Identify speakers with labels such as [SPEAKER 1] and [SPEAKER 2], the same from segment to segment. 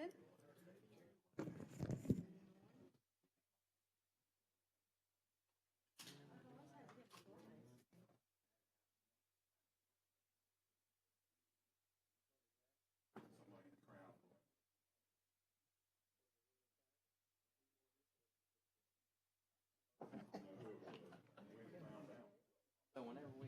[SPEAKER 1] appointed.
[SPEAKER 2] So whenever we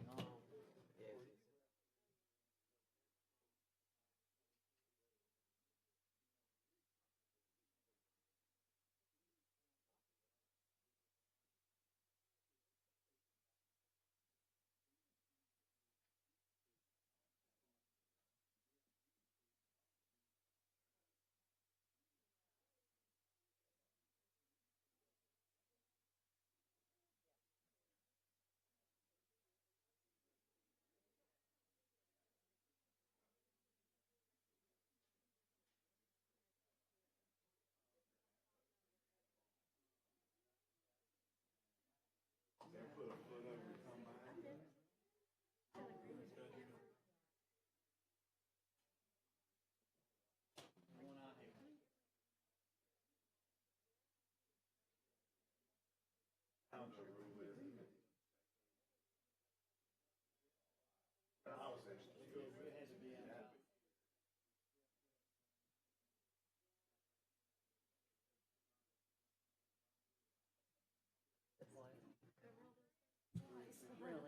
[SPEAKER 1] Really?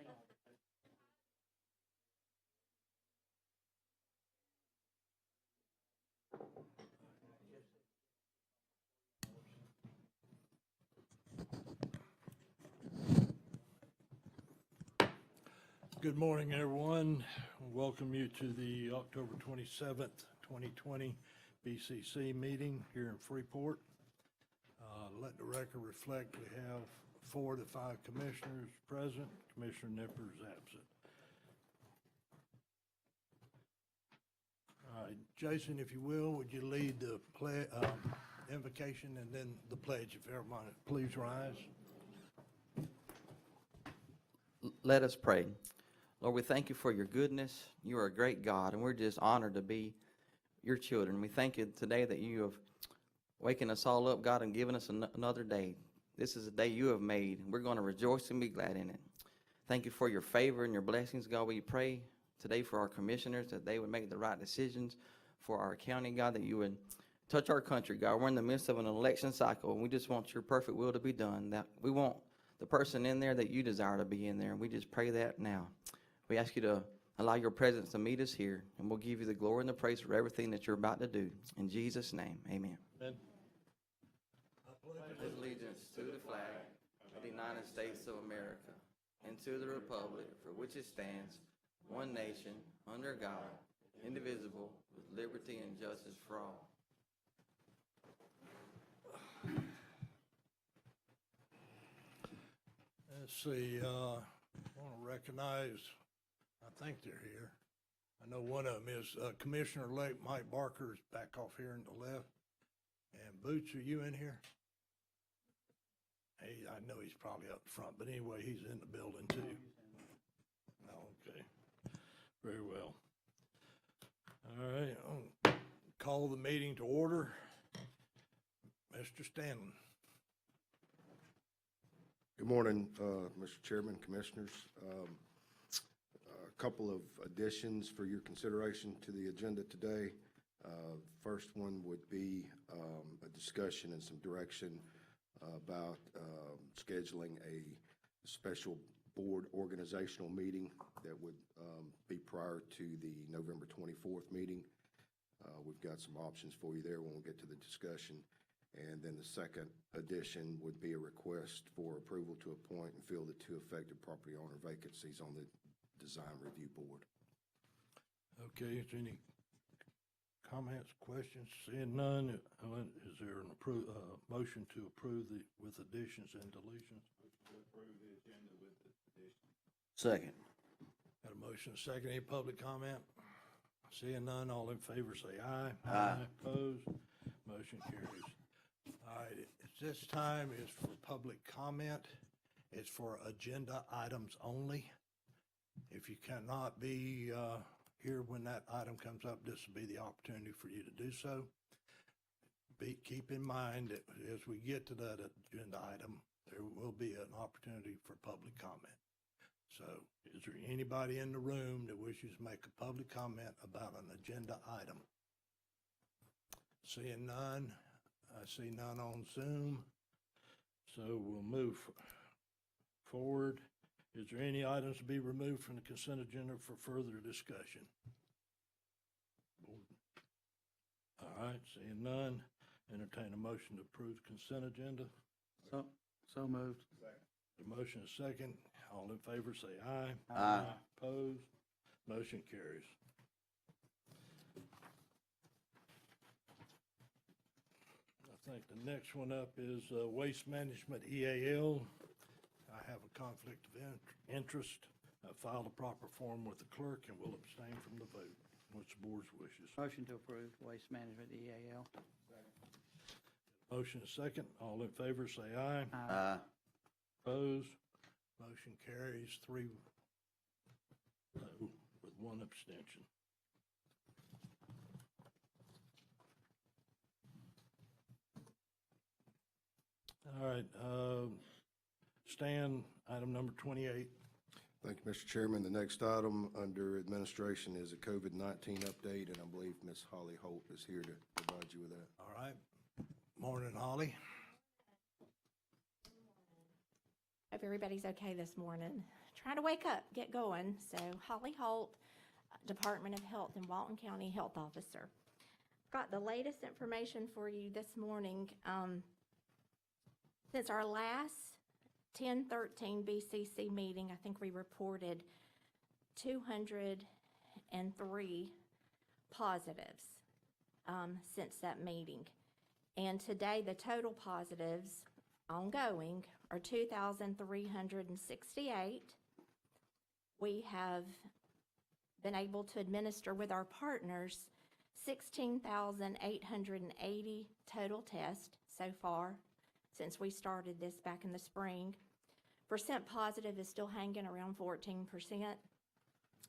[SPEAKER 3] Good morning, everyone. Welcome you to the October 27th, 2020 BCC meeting here in Freeport. Let the record reflect we have 4 to 5 commissioners present. Commissioner Nipper is absent. All right, Jason, if you will, would you lead the invocation and then the pledge, if everyone please rise.
[SPEAKER 2] let us pray. Lord, we thank you for your goodness. You are a great God, and we're just honored to be your children. We thank you today that you have waken us all up, God, and given us another day. This is a day you have made, and we're going to rejoice and be glad in it. Thank you for your favor and your blessings, God. We pray today for our commissioners that they would make the right decisions for our county, God, that you would touch our country, God. We're in the midst of an election cycle, and we just want your perfect will to be done. That we want the person in there that you desire to be in there, and we just pray that now. We ask you to allow your presence to meet us here, and we'll give you the glory and the praise for everything that you're about to do. In Jesus' name, amen.
[SPEAKER 3] Amen.
[SPEAKER 2] Pledge allegiance to the flag of the United States of America and to the republic for which it stands, one nation, under God, indivisible, with liberty and justice for all.
[SPEAKER 3] Let's see, I want to recognize, I think they're here. I know one of them is Commissioner-elect Mike Barker is back off here on the left. And Boots, are you in here? Hey, I know he's probably up front, but anyway, he's in the building too. Okay, very well. All right, I'll call the meeting to order. Mr. Stanley.
[SPEAKER 4] Good morning, Mr. Chairman, Commissioners. A couple of additions for your consideration to the agenda today. First one would be a discussion and some direction about scheduling a special board organizational meeting that would be prior to the November 24th meeting. We've got some options for you there when we get to the discussion. And then the second addition would be a request for approval to appoint and fill the 2 affected property owner vacancies on the Design Review Board.
[SPEAKER 3] Okay, is there any comments, questions? Seeing none, is there an motion to approve with additions and deletions?
[SPEAKER 5] To approve the agenda with the additions.
[SPEAKER 2] Second.
[SPEAKER 3] Got a motion, a second. Any public comment? Seeing none, all in favor say aye.
[SPEAKER 2] Aye.
[SPEAKER 3] Opposed? Motion carries. All right, this time is for public comment. It's for agenda items only. If you cannot be here when that item comes up, this will be the opportunity for you to do so. keep in mind that as we get to that agenda item, there will be an opportunity for public comment. So is there anybody in the room that wishes to make a public comment about an agenda item? Seeing none, I see none on Zoom. So we'll move forward. Is there any items to be removed from the consent agenda for further discussion? All right, seeing none, entertain a motion to approve the consent agenda.
[SPEAKER 1] So moved.
[SPEAKER 3] The motion is second. All in favor say aye.
[SPEAKER 1] Aye.
[SPEAKER 3] Opposed? Motion carries. I think the next one up is Waste Management EAL. I have a conflict of interest. I filed a proper form with the clerk and will abstain from the vote. What's the board's wishes?
[SPEAKER 1] Motion to approve Waste Management EAL.
[SPEAKER 3] Motion is second. All in favor say aye.
[SPEAKER 1] Aye.
[SPEAKER 3] Opposed? Motion carries 3-0 with 1 abstention. All right, Stan, item number 28.
[SPEAKER 4] Thank you, Mr. Chairman. The next item under administration is a COVID-19 update, and I believe Ms. Holly Holt is here to provide you with that.
[SPEAKER 3] All right. Morning, Holly.
[SPEAKER 6] Hope everybody's okay this morning. Trying to wake up, get going. So Holly Holt, Department of Health and Walton County Health Officer. Got the latest information for you this morning. Since our last 10/13 BCC meeting, I think we reported 203 positives since that meeting. And today, the total positives ongoing are 2,368. We have been able to administer with our partners 16,880 total tests so far since we started this back in the spring. Percent positive is still hanging around 14%.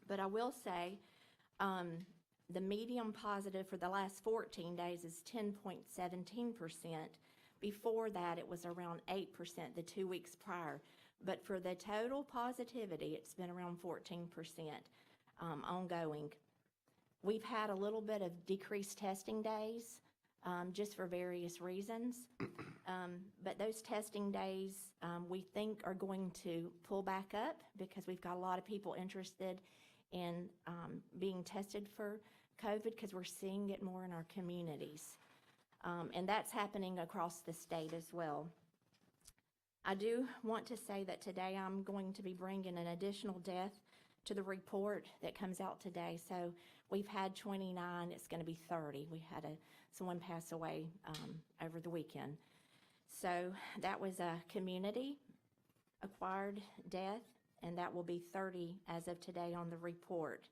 [SPEAKER 6] But I will say, the medium positive for the last 14 days is 10.17%. Before that, it was around 8% the 2 weeks prior. But for the total positivity, it's been around 14% ongoing. We've had a little bit of decreased testing days just for various reasons. But those testing days we think are going to pull back up because we've got a lot of people interested in being tested for COVID because we're seeing it more in our communities. And that's happening across the state as well. I do want to say that today I'm going to be bringing an additional death to the report that comes out today. So we've had 29, it's going to be 30. We had someone pass away over the weekend. So that was a community-acquired death, and that will be 30 as of today on the report.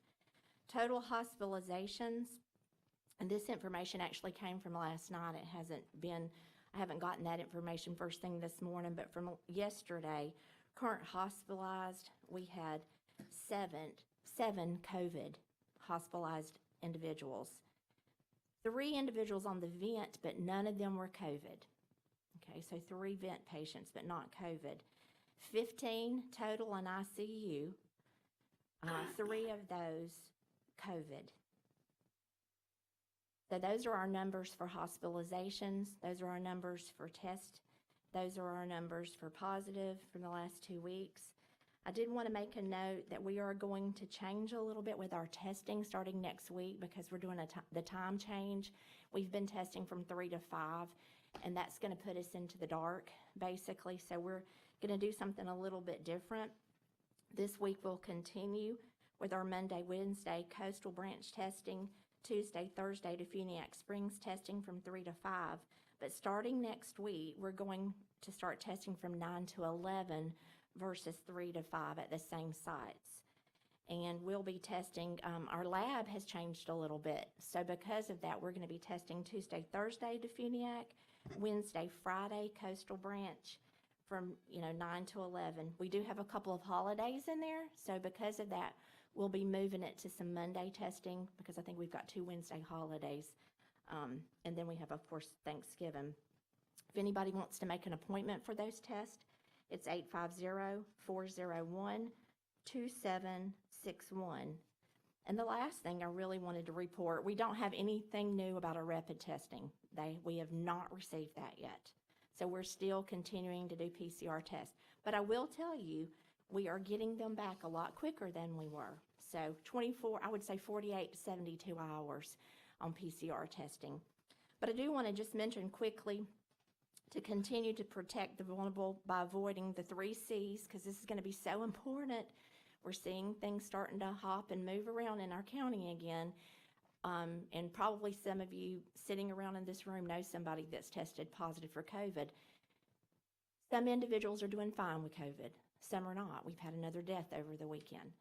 [SPEAKER 6] Total hospitalizations, and this information actually came from last night. It hasn't been, I haven't gotten that information first thing this morning, but from yesterday, current hospitalized, we had seven COVID hospitalized individuals. 3 individuals on the vent, but none of them were COVID. Okay, so 3 vent patients, but not COVID. 15 total in ICU, 3 of those COVID. So those are our numbers for hospitalizations. Those are our numbers for tests. Those are our numbers for positive from the last 2 weeks. I did want to make a note that we are going to change a little bit with our testing starting next week because we're doing the time change. We've been testing from 3 to 5, and that's going to put us into the dark, basically. So we're going to do something a little bit different. This week we'll continue with our Monday, Wednesday coastal branch testing, Tuesday, Thursday to Funiac Springs testing from 3 to 5. But starting next week, we're going to start testing from 9 to 11 versus 3 to 5 at the same sites. And we'll be testing, our lab has changed a little bit. So because of that, we're going to be testing Tuesday, Thursday to Funiac, Wednesday, Friday, Coastal Branch from 9 to 11. We do have a couple of holidays in there. So because of that, we'll be moving it to some Monday testing because I think we've got 2 Wednesday holidays And then we have, of course, Thanksgiving. If anybody wants to make an appointment for those tests, it's 850-401-2761. And the last thing I really wanted to report, we don't have anything new about our rapid testing. We have not received that yet. So we're still continuing to do PCR tests. But I will tell you, we are getting them back a lot quicker than we were. So 48 to 72 hours on PCR testing. But I do want to just mention quickly to continue to protect the vulnerable by avoiding the 3 C's, because this is going to be so important. We're seeing things starting to hop and move around in our county again. And probably some of you sitting around in this room know somebody that's tested positive for COVID. Some individuals are doing fine with COVID. Some are not. We've had another death over the weekend.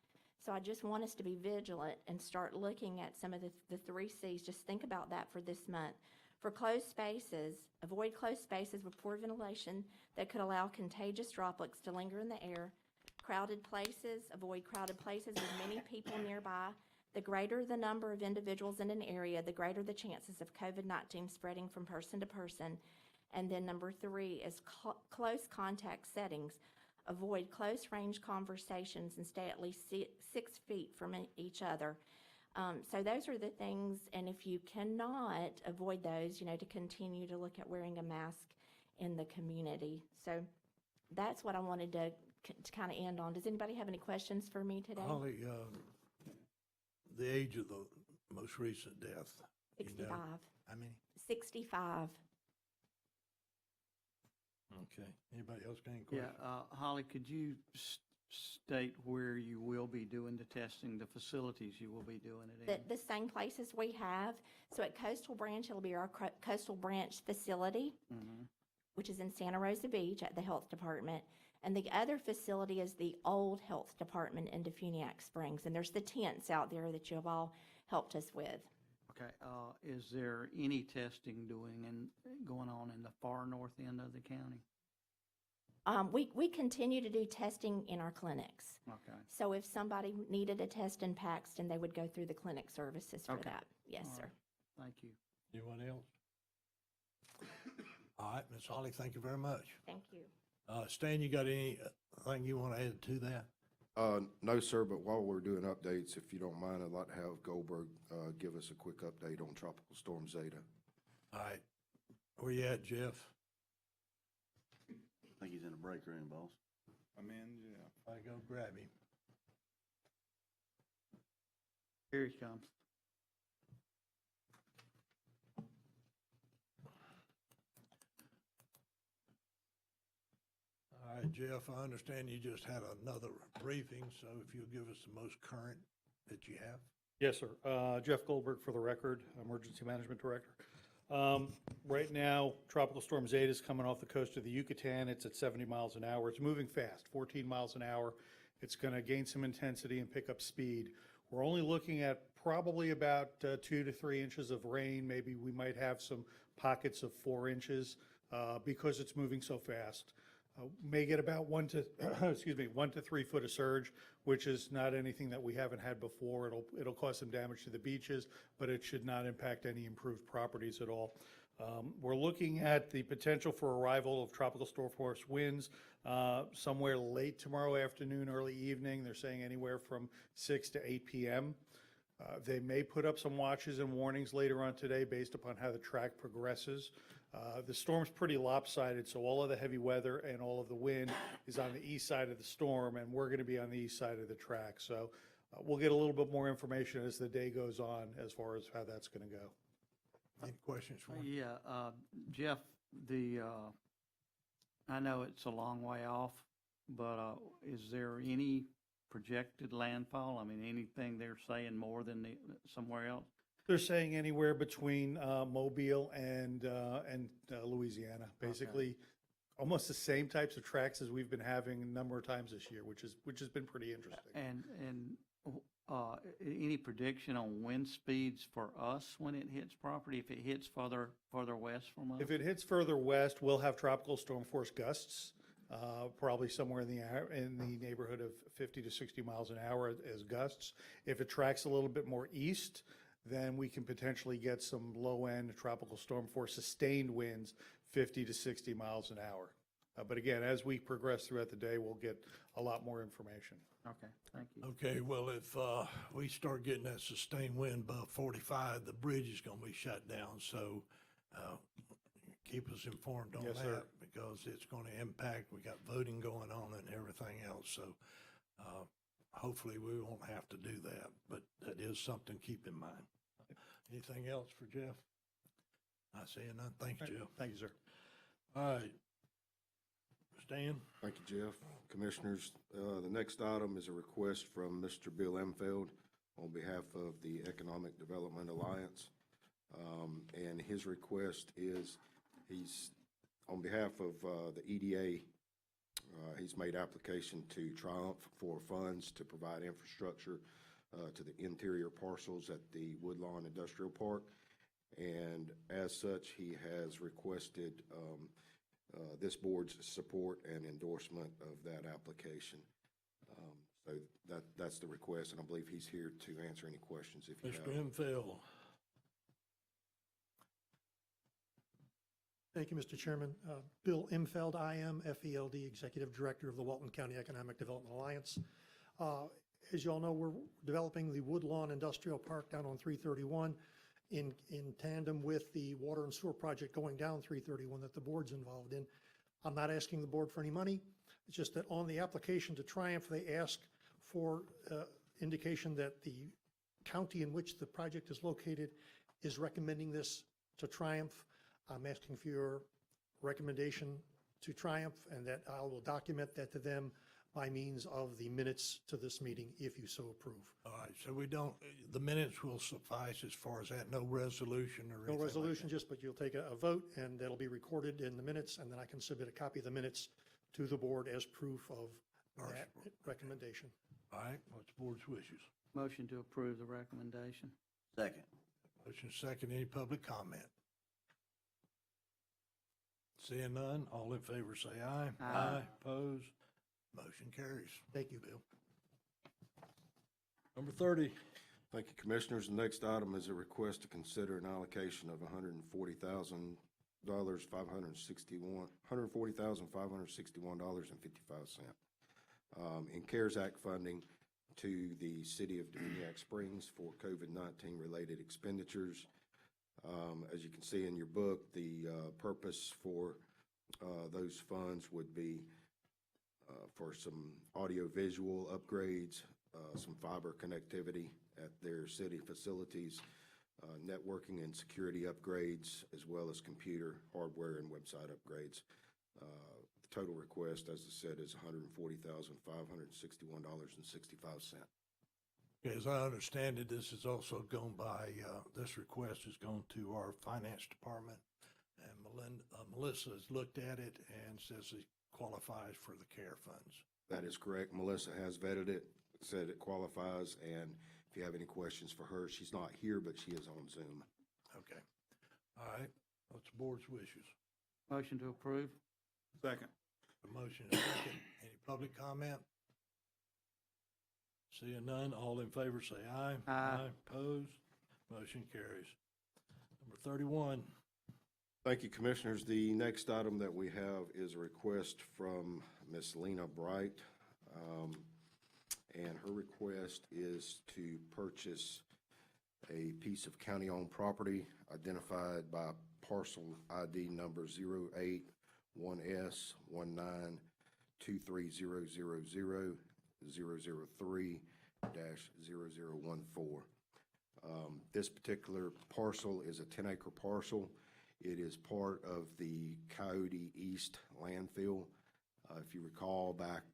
[SPEAKER 6] So I just want us to be vigilant and start looking at some of the 3 C's. Just think about that for this month. For closed spaces, avoid closed spaces with poor ventilation that could allow contagious droplets to linger in the air. Crowded places, avoid crowded places with many people nearby. The greater the number of individuals in an area, the greater the chances of COVID-19 spreading from person to person. And then number 3 is close contact settings. Avoid close range conversations and stay at least 6 feet from each other. So those are the things, and if you cannot avoid those, to continue to look at wearing a mask in the community. So that's what I wanted to kind of end on. Does anybody have any questions for me today?
[SPEAKER 3] Holly, the age of the most recent death.
[SPEAKER 6] 65.
[SPEAKER 3] How many?
[SPEAKER 6] 65.
[SPEAKER 3] Okay. Anybody else got any
[SPEAKER 1] Yeah,
[SPEAKER 3] questions?
[SPEAKER 1] Holly, could you state where you will be doing the testing, the facilities you will be doing it in?
[SPEAKER 6] The same places we have. So at Coastal Branch, it'll be our Coastal Branch facility,
[SPEAKER 1] Mhm.
[SPEAKER 6] which is in Santa Rosa Beach at the health department. And the other facility is the old health department in Defuniak Springs. And there's the tents out there that you have all helped us with.
[SPEAKER 1] Okay, is there any testing going on in the far north end of the county?
[SPEAKER 6] We continue to do testing in our clinics.
[SPEAKER 1] Okay,
[SPEAKER 6] So if somebody needed a test in Paxton, they would go through the clinic services for
[SPEAKER 1] Okay.
[SPEAKER 6] that. Yes,
[SPEAKER 1] All
[SPEAKER 6] sir.
[SPEAKER 1] right. Thank you.
[SPEAKER 3] Anyone else? All right, Ms. Holly, thank you very much.
[SPEAKER 6] Thank you.
[SPEAKER 3] Stan, you got anything you want to add to that?
[SPEAKER 4] No, sir, but while we're doing updates, if you don't mind, I'd like to have Goldberg give us a quick update on Tropical Storm Zeta.
[SPEAKER 3] All right. Where you at, Jeff?
[SPEAKER 7] I think he's in a break room, boss.
[SPEAKER 5] I'm in, yeah.
[SPEAKER 3] I go grab him.
[SPEAKER 1] Here he comes.
[SPEAKER 3] All right, Jeff, I understand you just had another briefing, so if you'll give us the most current that you have.
[SPEAKER 8] Yes, sir. Jeff Goldberg for the record, Emergency Management Director. Right now, Tropical Storm Zeta is coming off the coast of the Yucatan. It's at 70 miles an hour. It's moving fast, 14 miles an hour. It's going to gain some intensity and pick up speed. We're only looking at probably about 2 to 3 inches of rain. Maybe we might have some pockets of 4 inches because it's moving so fast. May get about 1 to 3 foot of surge, which is not anything that we haven't had before. It'll cause some damage to the beaches, but it should not impact any improved properties at all. We're looking at the potential for arrival of tropical storm force winds somewhere late tomorrow afternoon, early evening. They're saying anywhere from 6 to 8 p.m. They may put up some watches and warnings later on today based upon how the track progresses. The storm's pretty lopsided, so all of the heavy weather and all of the wind is on the east side of the storm, and we're going to be on the east side of the track. So we'll get a little bit more information as the day goes on as far as how that's going to go.
[SPEAKER 3] Any questions for me?
[SPEAKER 1] Yeah, Jeff, I know it's a long way off, but is there any projected landfall? I mean, anything they're saying more than somewhere else?
[SPEAKER 8] They're saying anywhere between Mobile and Louisiana, basically almost the same types of tracks as we've been having a number of times this year, which has been pretty interesting.
[SPEAKER 1] And any prediction on wind speeds for us when it hits property, if it hits further west from us?
[SPEAKER 8] If it hits further west, we'll have tropical storm force gusts, probably somewhere in the neighborhood of 50 to 60 miles an hour as gusts. If it tracks a little bit more east, then we can potentially get some low-end tropical storm force sustained winds, 50 to 60 miles an hour. But again, as we progress throughout the day, we'll get a lot more information.
[SPEAKER 1] Okay, thank you.
[SPEAKER 3] Okay, well, if we start getting that sustained wind above 45, the bridge is going to be shut down. So keep us informed on
[SPEAKER 8] Yes,
[SPEAKER 3] that
[SPEAKER 8] sir.
[SPEAKER 3] because it's going to impact. We got voting going on and everything else. So hopefully we won't have to do that, but that is something to keep in mind. Anything else for Jeff? I see none. Thank you, Jeff.
[SPEAKER 8] Thank you, sir.
[SPEAKER 3] All right. Stan?
[SPEAKER 4] Thank you, Jeff. Commissioners, the next item is a request from Mr. Bill Emfeld on behalf of the Economic Development Alliance. And his request is, he's, on behalf of the EDA, he's made application to Triumph for funds to provide infrastructure to the interior parcels at the Woodlawn Industrial Park. And as such, he has requested this board's support and endorsement of that application. So that's the request, and I believe he's here to answer any questions if you have.
[SPEAKER 3] Mr. Enfield?
[SPEAKER 9] Thank you, Mr. Chairman. Bill Imfeld, IMFELD, Executive Director of the Walton County Economic Development Alliance. As you all know, we're developing the Woodlawn Industrial Park down on 331 in tandem with the water and sewer project going down 331 that the board's involved in. I'm not asking the board for any money. It's just that on the application to Triumph, they ask for indication that the county in which the project is located is recommending this to Triumph. I'm asking for your recommendation to Triumph, and that I will document that to them by means of the minutes to this meeting, if you so approve.
[SPEAKER 3] All right, so we don't, the minutes will suffice as far as that, no resolution or anything
[SPEAKER 9] No
[SPEAKER 3] like
[SPEAKER 9] resolution,
[SPEAKER 3] that?
[SPEAKER 9] just, but you'll take a vote, and that'll be recorded in the minutes, and then I can submit a copy of the minutes to the board as proof of that recommendation.
[SPEAKER 3] All right, what's the board's wishes?
[SPEAKER 1] Motion to approve the recommendation.
[SPEAKER 7] Second.
[SPEAKER 3] Motion second, any public comment? Seeing none, all in favor say aye.
[SPEAKER 1] Aye.
[SPEAKER 3] Opposed? Motion carries.
[SPEAKER 9] Thank you, Bill.
[SPEAKER 3] Number 30,
[SPEAKER 4] Thank you, Commissioners. The next item is a request to consider an allocation of $140,561.55. In CARES Act funding to the City of Demoniac Springs for COVID-19 related expenditures. As you can see in your book, the purpose for those funds would be for some audio-visual upgrades, some fiber connectivity at their city facilities, networking and security upgrades, as well as computer hardware and website upgrades. The total request, as I said, is $140,561.65.
[SPEAKER 3] as I understand it, this is also gone by, this request is going to our finance department, and Melissa has looked at it and says it qualifies for the CARE funds.
[SPEAKER 4] That is correct. Melissa has vetted it, said it qualifies, and if you have any questions for her, she's not here, but she is on Zoom.
[SPEAKER 3] Okay. All right, what's the board's wishes?
[SPEAKER 1] Motion to approve.
[SPEAKER 5] Second.
[SPEAKER 3] A motion is second. Any public comment? Seeing none, all in favor say aye.
[SPEAKER 1] Aye.
[SPEAKER 3] Opposed? Motion carries. Number 31,
[SPEAKER 4] Thank you, Commissioners. The next item that we have is a request from Miss Lena Bright. And her request is to purchase a piece of county-owned property identified by parcel ID number 081-1S19-23000-003-0014. This particular parcel is a 10-acre parcel. It is part of the Coyote East landfill. If you recall back,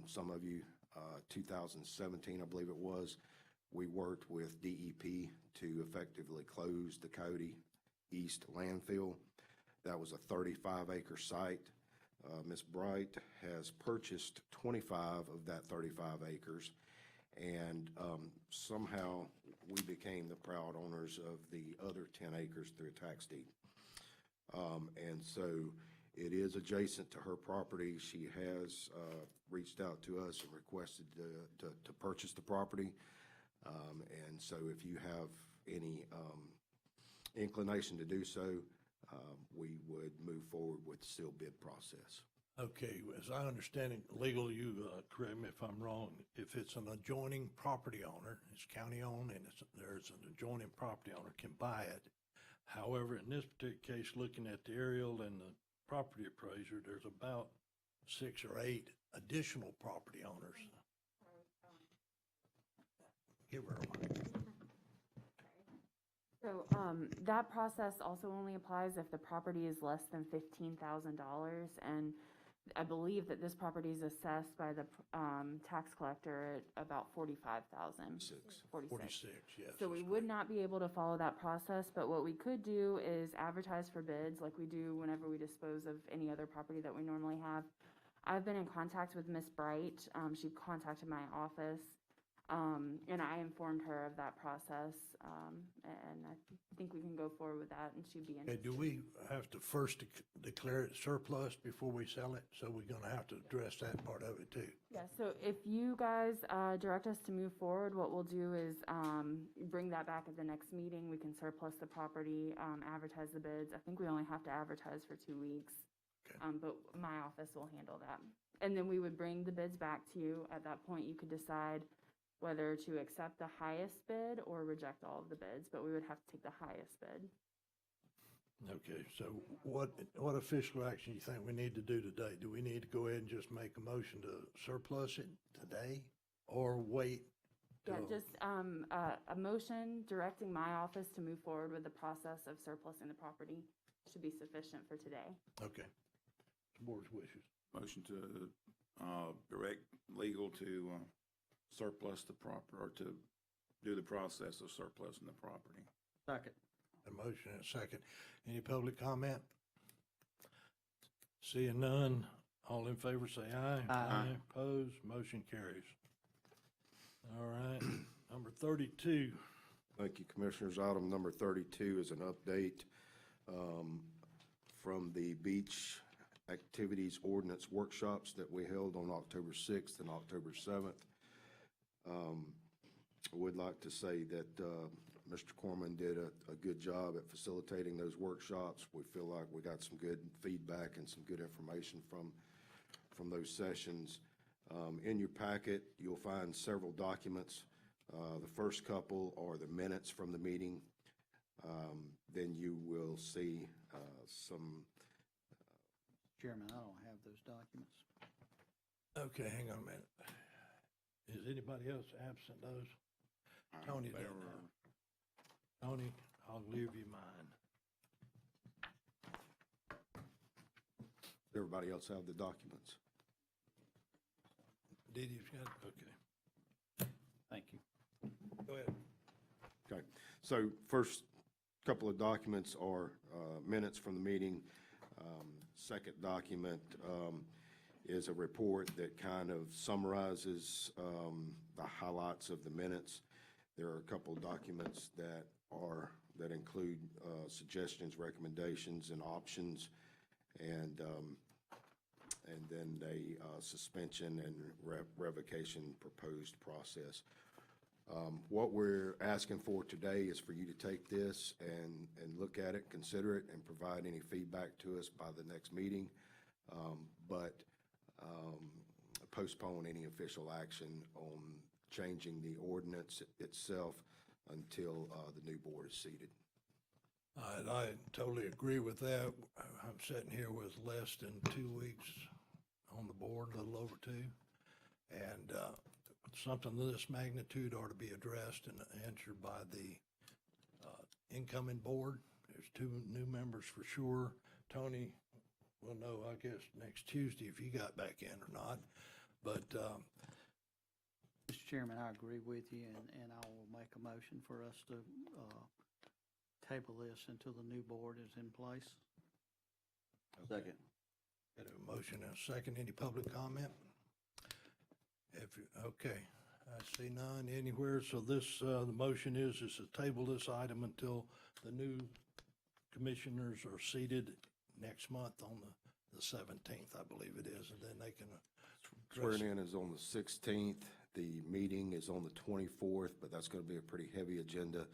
[SPEAKER 4] some of you, 2017, I believe it was, we worked with DEP to effectively close the Coyote East landfill. That was a 35-acre site. Ms. Bright has purchased 25 of that 35 acres, and somehow we became the proud owners of the other 10 acres through a tax deed. And so it is adjacent to her property. She has reached out to us and requested to purchase the property. And so if you have any inclination to do so, we would move forward with the sealed bid process.
[SPEAKER 3] Okay, as I understand it, legal, you correct me if I'm wrong, if it's an adjoining property owner, it's county-owned, and there's an adjoining property owner can buy it. However, in this particular case, looking at the aerial and the property appraiser, there's about 6 or 8 additional property owners. Give her a mic.
[SPEAKER 10] So, that process also only applies if the property is less than $15,000, and I believe that this property is assessed by the, tax collector at about 45,000.
[SPEAKER 3] 46, yes.
[SPEAKER 10] So we
[SPEAKER 3] that's
[SPEAKER 10] would not be able to follow that process, but what we could do is advertise for bids like we do whenever we dispose of any other property that we normally have. I've been in contact with Miss Bright. She contacted my office, and I informed her of that process, and I think we can go forward with that, and she'd be
[SPEAKER 3] Okay,
[SPEAKER 10] interested.
[SPEAKER 3] do we have to first declare it surplus before we sell it? So we're gonna have to address that part of it too.
[SPEAKER 10] Yeah, so if you guys direct us to move forward, what we'll do is bring that back at the next meeting. We can surplus the property, advertise the bids. I think we only have to advertise for 2 weeks.
[SPEAKER 3] Okay.
[SPEAKER 10] But my office will handle that. And then we would bring the bids back to you. At that point, you could decide whether to accept the highest bid or reject all of the bids, but we would have to take the highest bid.
[SPEAKER 3] Okay, so what official action do you think we need to do today? Do we need to go ahead and just make a motion to surplus it today or wait?
[SPEAKER 10] Yeah,
[SPEAKER 3] till-
[SPEAKER 10] just a motion directing my office to move forward with the process of surplusing the property should be sufficient for today.
[SPEAKER 3] Okay. The board's wishes.
[SPEAKER 5] Motion to direct legal to surplus the property, or to do the process of surplusing the property.
[SPEAKER 1] Second.
[SPEAKER 3] A motion and a second. Any public comment? Seeing none, all in favor say aye.
[SPEAKER 1] Aye.
[SPEAKER 3] Opposed, motion carries. All right, number 32.
[SPEAKER 4] Thank you, Commissioners. Item number 32 is an update from the beach activities ordinance workshops that we held on October 6th and October 7th. I would like to say that Mr. Corman did a good job at facilitating those workshops. We feel like we got some good feedback and some good information from those sessions. In your packet, you'll find several documents. The first couple are the minutes from the meeting. Then you will see some.
[SPEAKER 1] Chairman, I don't have those documents.
[SPEAKER 3] Okay, hang on a minute. Is anybody else absent those? Tony did. Tony, I'll leave you mine.
[SPEAKER 4] Everybody else have the documents?
[SPEAKER 3] Did you got it? Okay.
[SPEAKER 1] Thank you.
[SPEAKER 3] Go ahead.
[SPEAKER 4] Okay, so first couple of documents are minutes from the meeting. Second document is a report that kind of summarizes the highlights of the minutes. There are a couple of documents that include suggestions, recommendations, and options, and then a suspension and revocation proposed process. What we're asking for today is for you to take this and look at it, consider it, and provide any feedback to us by the next meeting, but postpone any official action on changing the ordinance itself until the new board is seated.
[SPEAKER 3] I totally agree with that. I'm sitting here with less than 2 weeks on the board, a little over 2. And something of this magnitude ought to be addressed and answered by the incoming board. There's 2 new members for sure. Tony will know, I guess, next Tuesday if he got back in or not. But
[SPEAKER 1] Mr. Chairman, I agree with you, and I will make a motion for us to table this until the new board is in place.
[SPEAKER 7] Second.
[SPEAKER 3] got a motion and a second. Any public comment? Okay, I see none anywhere. So this, the motion is to table this item until the new commissioners are seated next month on the 17th, I believe it is, and then they can address.
[SPEAKER 4] Swearing in is on the 16th. The meeting is on the 24th, but that's going to be a pretty heavy agenda.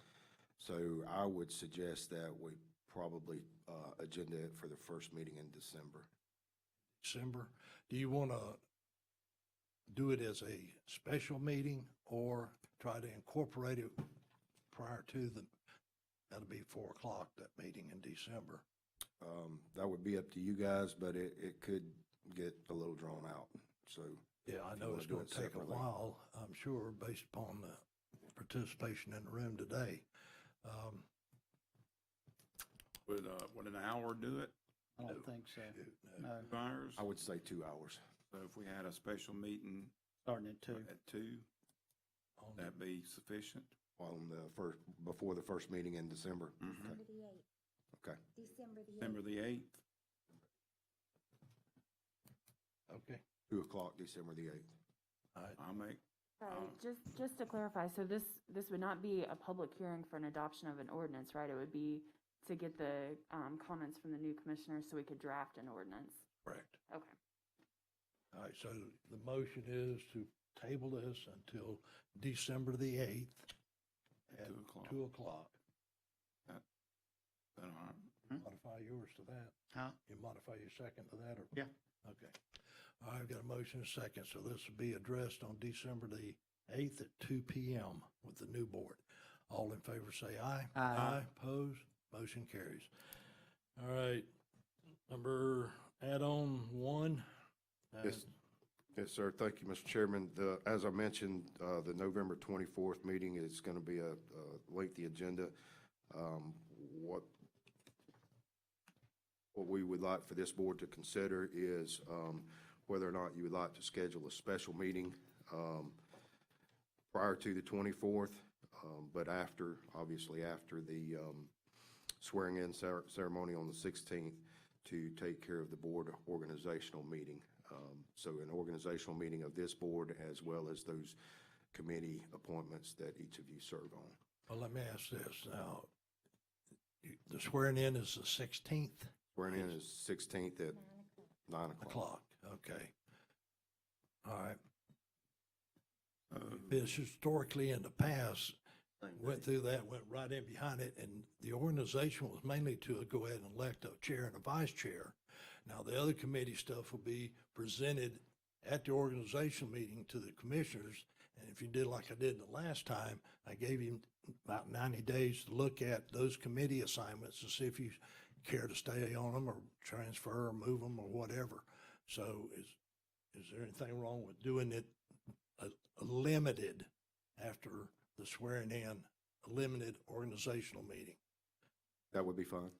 [SPEAKER 4] So I would suggest that we probably agenda it for the first meeting in December.
[SPEAKER 3] December. Do you want to do it as a special meeting or try to incorporate it prior to that'll be 4 o'clock, that meeting in December?
[SPEAKER 4] That would be up to you guys, but it could get a little drawn out, so.
[SPEAKER 3] Yeah, I
[SPEAKER 4] If you
[SPEAKER 3] know
[SPEAKER 4] wanna
[SPEAKER 3] it's
[SPEAKER 4] do
[SPEAKER 3] going
[SPEAKER 4] it
[SPEAKER 3] to take a
[SPEAKER 4] separately.
[SPEAKER 3] while, I'm sure, based upon the participation in the room today.
[SPEAKER 5] Would an hour do it?
[SPEAKER 1] I don't think so.
[SPEAKER 3] Shoot, no.
[SPEAKER 1] No,
[SPEAKER 5] 2 hours?
[SPEAKER 4] I would say 2 hours.
[SPEAKER 5] So if we had a special meeting
[SPEAKER 1] starting at 2.
[SPEAKER 5] at 2,
[SPEAKER 3] On the-
[SPEAKER 5] that'd be sufficient?
[SPEAKER 4] On the before the first meeting in December.
[SPEAKER 5] Mhm.
[SPEAKER 4] Okay.
[SPEAKER 11] the 8th.
[SPEAKER 4] Okay.
[SPEAKER 11] December the 8th.
[SPEAKER 5] December the 8th?
[SPEAKER 3] Okay,
[SPEAKER 4] 2 o'clock, December the 8th.
[SPEAKER 3] all right.
[SPEAKER 5] I'll make,
[SPEAKER 10] Right, just to clarify, so this would not be a public hearing for an adoption of an ordinance, right? It would be to get the comments from the new commissioners so we could draft an ordinance.
[SPEAKER 3] Correct.
[SPEAKER 10] Okay.
[SPEAKER 3] All right, so the motion is to table this until December the 8th at
[SPEAKER 5] 2 o'clock.
[SPEAKER 3] 2 o'clock.
[SPEAKER 5] That all right?
[SPEAKER 3] Modify yours to that.
[SPEAKER 1] Huh?
[SPEAKER 3] You modify your second to that, or?
[SPEAKER 1] Yeah.
[SPEAKER 3] Okay. All right, I've got a motion and a second, so this will be addressed on December the 8th at 2 PM with the new board. All in favor say aye.
[SPEAKER 1] Aye.
[SPEAKER 3] Opposed? Motion carries. All right, number add-on 1.
[SPEAKER 4] Yes. Yes, sir. Thank you, Mr. Chairman. As I mentioned, the November 24th meeting is going to be a lengthy agenda. What we would like for this board to consider is whether or not you would like to schedule a special meeting prior to the 24th, but obviously after the swearing-in ceremony on the 16th to take care of the board organizational meeting. So an organizational meeting of this board as well as those committee appointments that each of you serve on.
[SPEAKER 3] Well, let me ask this now. The swearing in is the 16th
[SPEAKER 4] Swearing in is 16th at 9 o'clock.
[SPEAKER 3] o'clock, okay. All right. This historically in the past, went through that, went right in behind it, and the organization was mainly to go ahead and elect a chair and a vice chair. Now, the other committee stuff will be presented at the organizational meeting to the commissioners, and if you did like I did the last time, I gave you about 90 days to look at those committee assignments to see if you care to stay on them or transfer or move them or whatever. So is there anything wrong with doing it a limited after the swearing in, a limited organizational meeting?
[SPEAKER 4] That would be fine.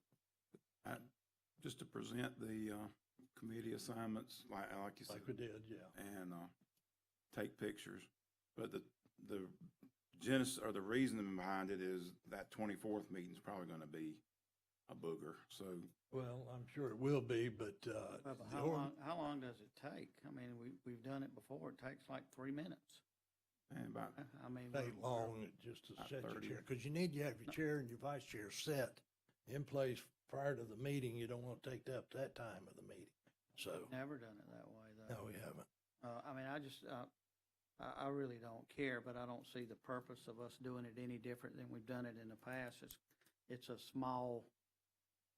[SPEAKER 5] Just to present the committee assignments, like you said.
[SPEAKER 3] Like we did, yeah.
[SPEAKER 5] And take pictures. But the genesis or the reasoning behind it is that 24th meeting is probably going to be a booger. So
[SPEAKER 3] Well, I'm sure it will be, but,
[SPEAKER 1] But
[SPEAKER 3] the
[SPEAKER 1] how long does it take? I mean, we've done it before. It takes like 3 minutes.
[SPEAKER 5] and about
[SPEAKER 1] I mean.
[SPEAKER 3] take long just to
[SPEAKER 5] About
[SPEAKER 3] set your
[SPEAKER 5] 30.
[SPEAKER 3] chair, because you need to have your chair and your vice chair set in place prior to the meeting. You don't want to take up that time of the meeting. So,
[SPEAKER 1] Never done it that way, though.
[SPEAKER 3] no, we haven't.
[SPEAKER 1] I mean, I really don't care, but I don't see the purpose of us doing it any different than we've done it in the past. It's a small,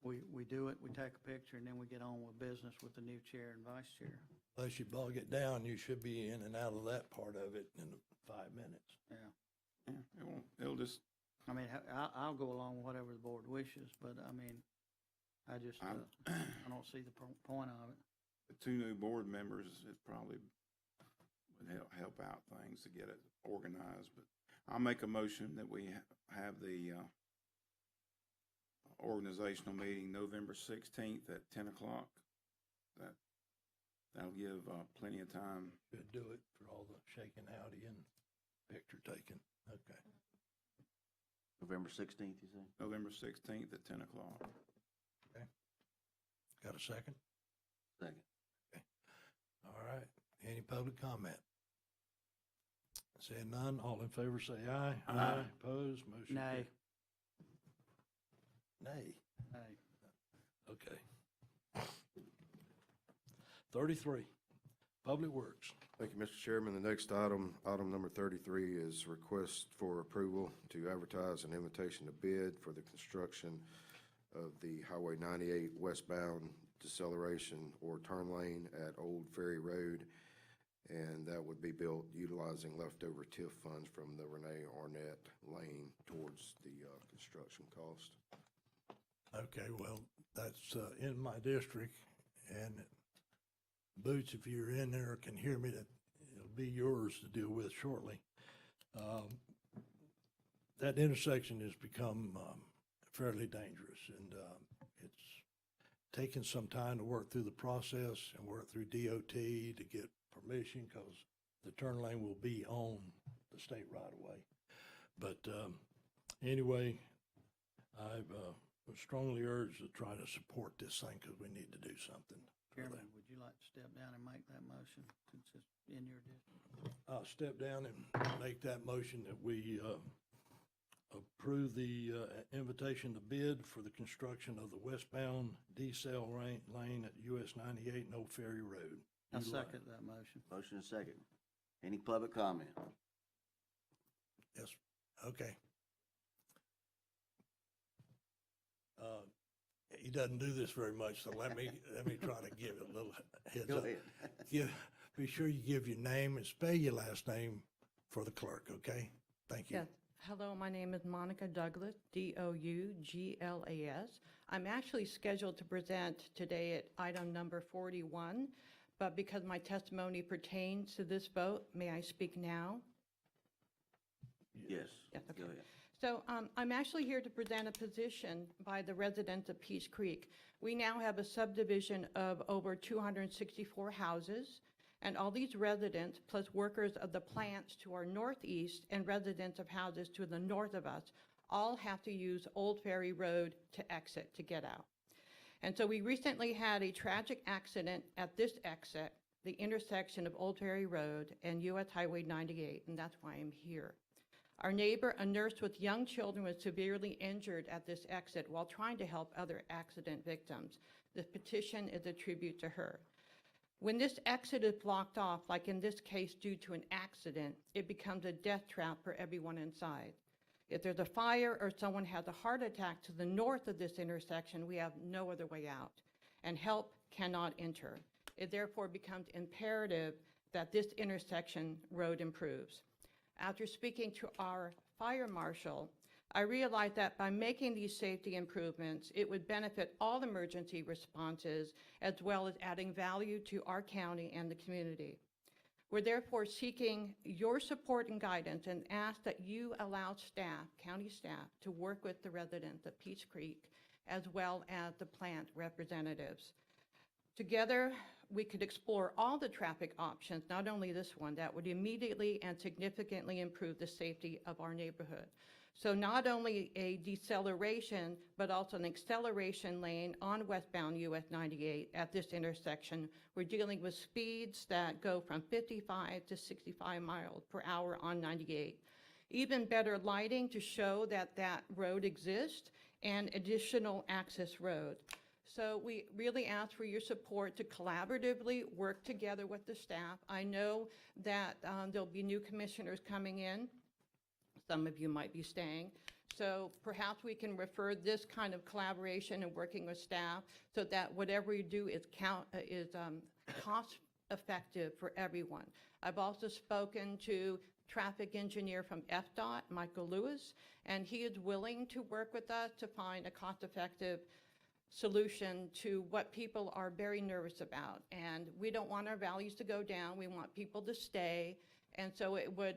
[SPEAKER 1] we do it, we take a picture, and then we get on with business with the new chair and vice chair.
[SPEAKER 3] Unless you bog it down, you should be in and out of that part of it in 5 minutes.
[SPEAKER 1] Yeah.
[SPEAKER 5] yeah, it'll just
[SPEAKER 1] I mean, I'll go along with whatever the board wishes, but I mean, I just, I don't see the point of it.
[SPEAKER 5] the 2 new board members, it probably would help out things to get it organized. But I'll make a motion that we have the organizational meeting November 16th at 10 o'clock. That'll give plenty of time.
[SPEAKER 3] Should do it for all the shaking howdy and picture taking. Okay.
[SPEAKER 7] November 16th, you say?
[SPEAKER 5] November 16th at 10 o'clock.
[SPEAKER 3] Got a second?
[SPEAKER 7] Second.
[SPEAKER 3] All right. Any public comment? Seeing none, all in favor say aye.
[SPEAKER 5] Aye.
[SPEAKER 3] Opposed, motion
[SPEAKER 1] Nay.
[SPEAKER 3] carries. Nay.
[SPEAKER 1] Hey.
[SPEAKER 3] Okay. 33, Public Works.
[SPEAKER 4] Thank you, Mr. Chairman. The next item, item number 33, is request for approval to advertise an invitation to bid for the construction of the Highway 98 westbound deceleration or turn lane at Old Ferry Road, and that would be built utilizing leftover TIF funds from the Renee Arnett Lane towards the construction cost.
[SPEAKER 3] Okay, well, that's in my district, and Boots, if you're in there, can hear me, that it'll be yours to deal with shortly. That intersection has become fairly dangerous, and it's taken some time to work through the process and work through DOT to get permission, because the turn lane will be on the state right away. But anyway, I've strongly urged to try to support this thing, because we need to do something.
[SPEAKER 1] Chairman, would you like to step down and make that motion since it's in your district?
[SPEAKER 3] I'll step down and make that motion that we approve the invitation to bid for the construction of the westbound decel lane at US 98 and Old Ferry Road.
[SPEAKER 1] I second that motion.
[SPEAKER 7] Motion and second. Any public comment?
[SPEAKER 3] Yes, okay. He doesn't do this very much, so let me try to give it a little heads
[SPEAKER 7] Go
[SPEAKER 3] up.
[SPEAKER 7] ahead.
[SPEAKER 3] Be sure you give your name and spell your last name for the clerk, okay? Thank you.
[SPEAKER 11] Yes. Hello, my name is Monica Douglas, Douglas. I'm actually scheduled to present today at item number 41, but because my testimony pertains to this vote, may I speak now?
[SPEAKER 7] Yes.
[SPEAKER 11] Yes, okay.
[SPEAKER 7] Go ahead.
[SPEAKER 11] So I'm actually here to present a position by the residents of Peach Creek. We now have a subdivision of over 264 houses, and all these residents, plus workers of the plants to our northeast and residents of houses to the north of us, all have to use Old Ferry Road to exit, to get out. And so we recently had a tragic accident at this exit, the intersection of Old Ferry Road and US Highway 98, and that's why I'm here. Our neighbor, a nurse with young children, was severely injured at this exit while trying to help other accident victims. The petition is a tribute to her. When this exit is blocked off, like in this case due to an accident, it becomes a death trap for everyone inside. If there's a fire or someone has a heart attack to the north of this intersection, we have no other way out, and help cannot enter. It therefore becomes imperative that this intersection road improves. After speaking to our fire marshal, I realized that by making these safety improvements, it would benefit all emergency responses, as well as adding value to our county and the community. We're therefore seeking your support and guidance, and ask that you allow staff, county staff, to work with the residents of Peach Creek, as well as the plant representatives. Together, we could explore all the traffic options, not only this one, that would immediately and significantly improve the safety of our neighborhood. So not only a deceleration, but also an acceleration lane on westbound US 98 at this intersection. We're dealing with speeds that go from 55 to 65 miles per hour on 98. Even better lighting to show that that road exists, and additional access road. So we really ask for your support to collaboratively work together with the staff. I know that there'll be new commissioners coming in. Some of you might be staying. So perhaps we can refer this kind of collaboration and working with staff, so that whatever you do is cost effective for everyone. I've also spoken to traffic engineer from FDOT, Michael Lewis, and he is willing to work with us to find a cost-effective solution to what people are very nervous about. And we don't want our values to go down. We want people to stay. And so it would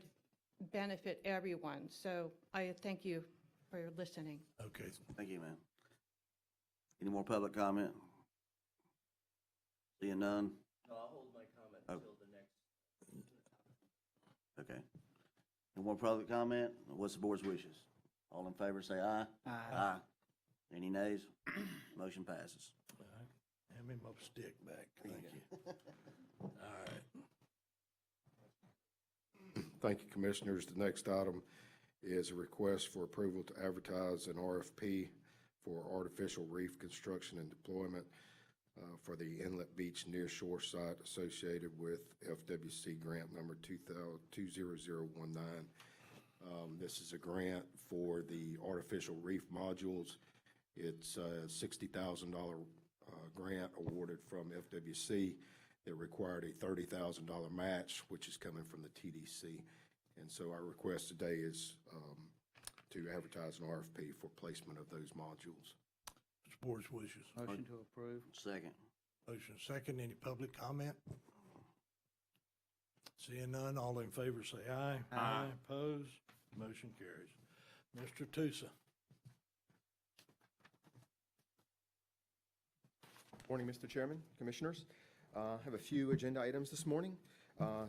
[SPEAKER 11] benefit everyone. So I thank you for listening.
[SPEAKER 3] Okay.
[SPEAKER 7] Thank you, ma'am. Any more public comment? Seeing none?
[SPEAKER 2] No, I'll hold my comment
[SPEAKER 7] until the next. Okay. No more public comment? What's the board's wishes? All in favor, say aye.
[SPEAKER 1] Aye.
[SPEAKER 7] Aye. Any nays? Motion passes.
[SPEAKER 3] All right. Hand me my stick back. Thank you. All right.
[SPEAKER 4] Thank you, Commissioners. The next item is a request for approval to advertise an RFP for artificial reef construction and deployment. for the Inlet Beach Nearshore site associated with FWC grant number 20019. This is a grant for the artificial reef modules. It's a $60,000 grant awarded from FWC that required a $30,000 match, which is coming from the TDC. And so our request today is to advertise an RFP for placement of those modules.
[SPEAKER 3] What's the board's wishes?
[SPEAKER 1] Motion to approve.
[SPEAKER 7] Second.
[SPEAKER 3] Motion second, any public comment? Seeing none, all in favor say aye.
[SPEAKER 1] Aye.
[SPEAKER 3] Opposed? Motion carries. Mr. Tusa.
[SPEAKER 12] Morning, Mr. Chairman, Commissioners. I have a few agenda items this morning.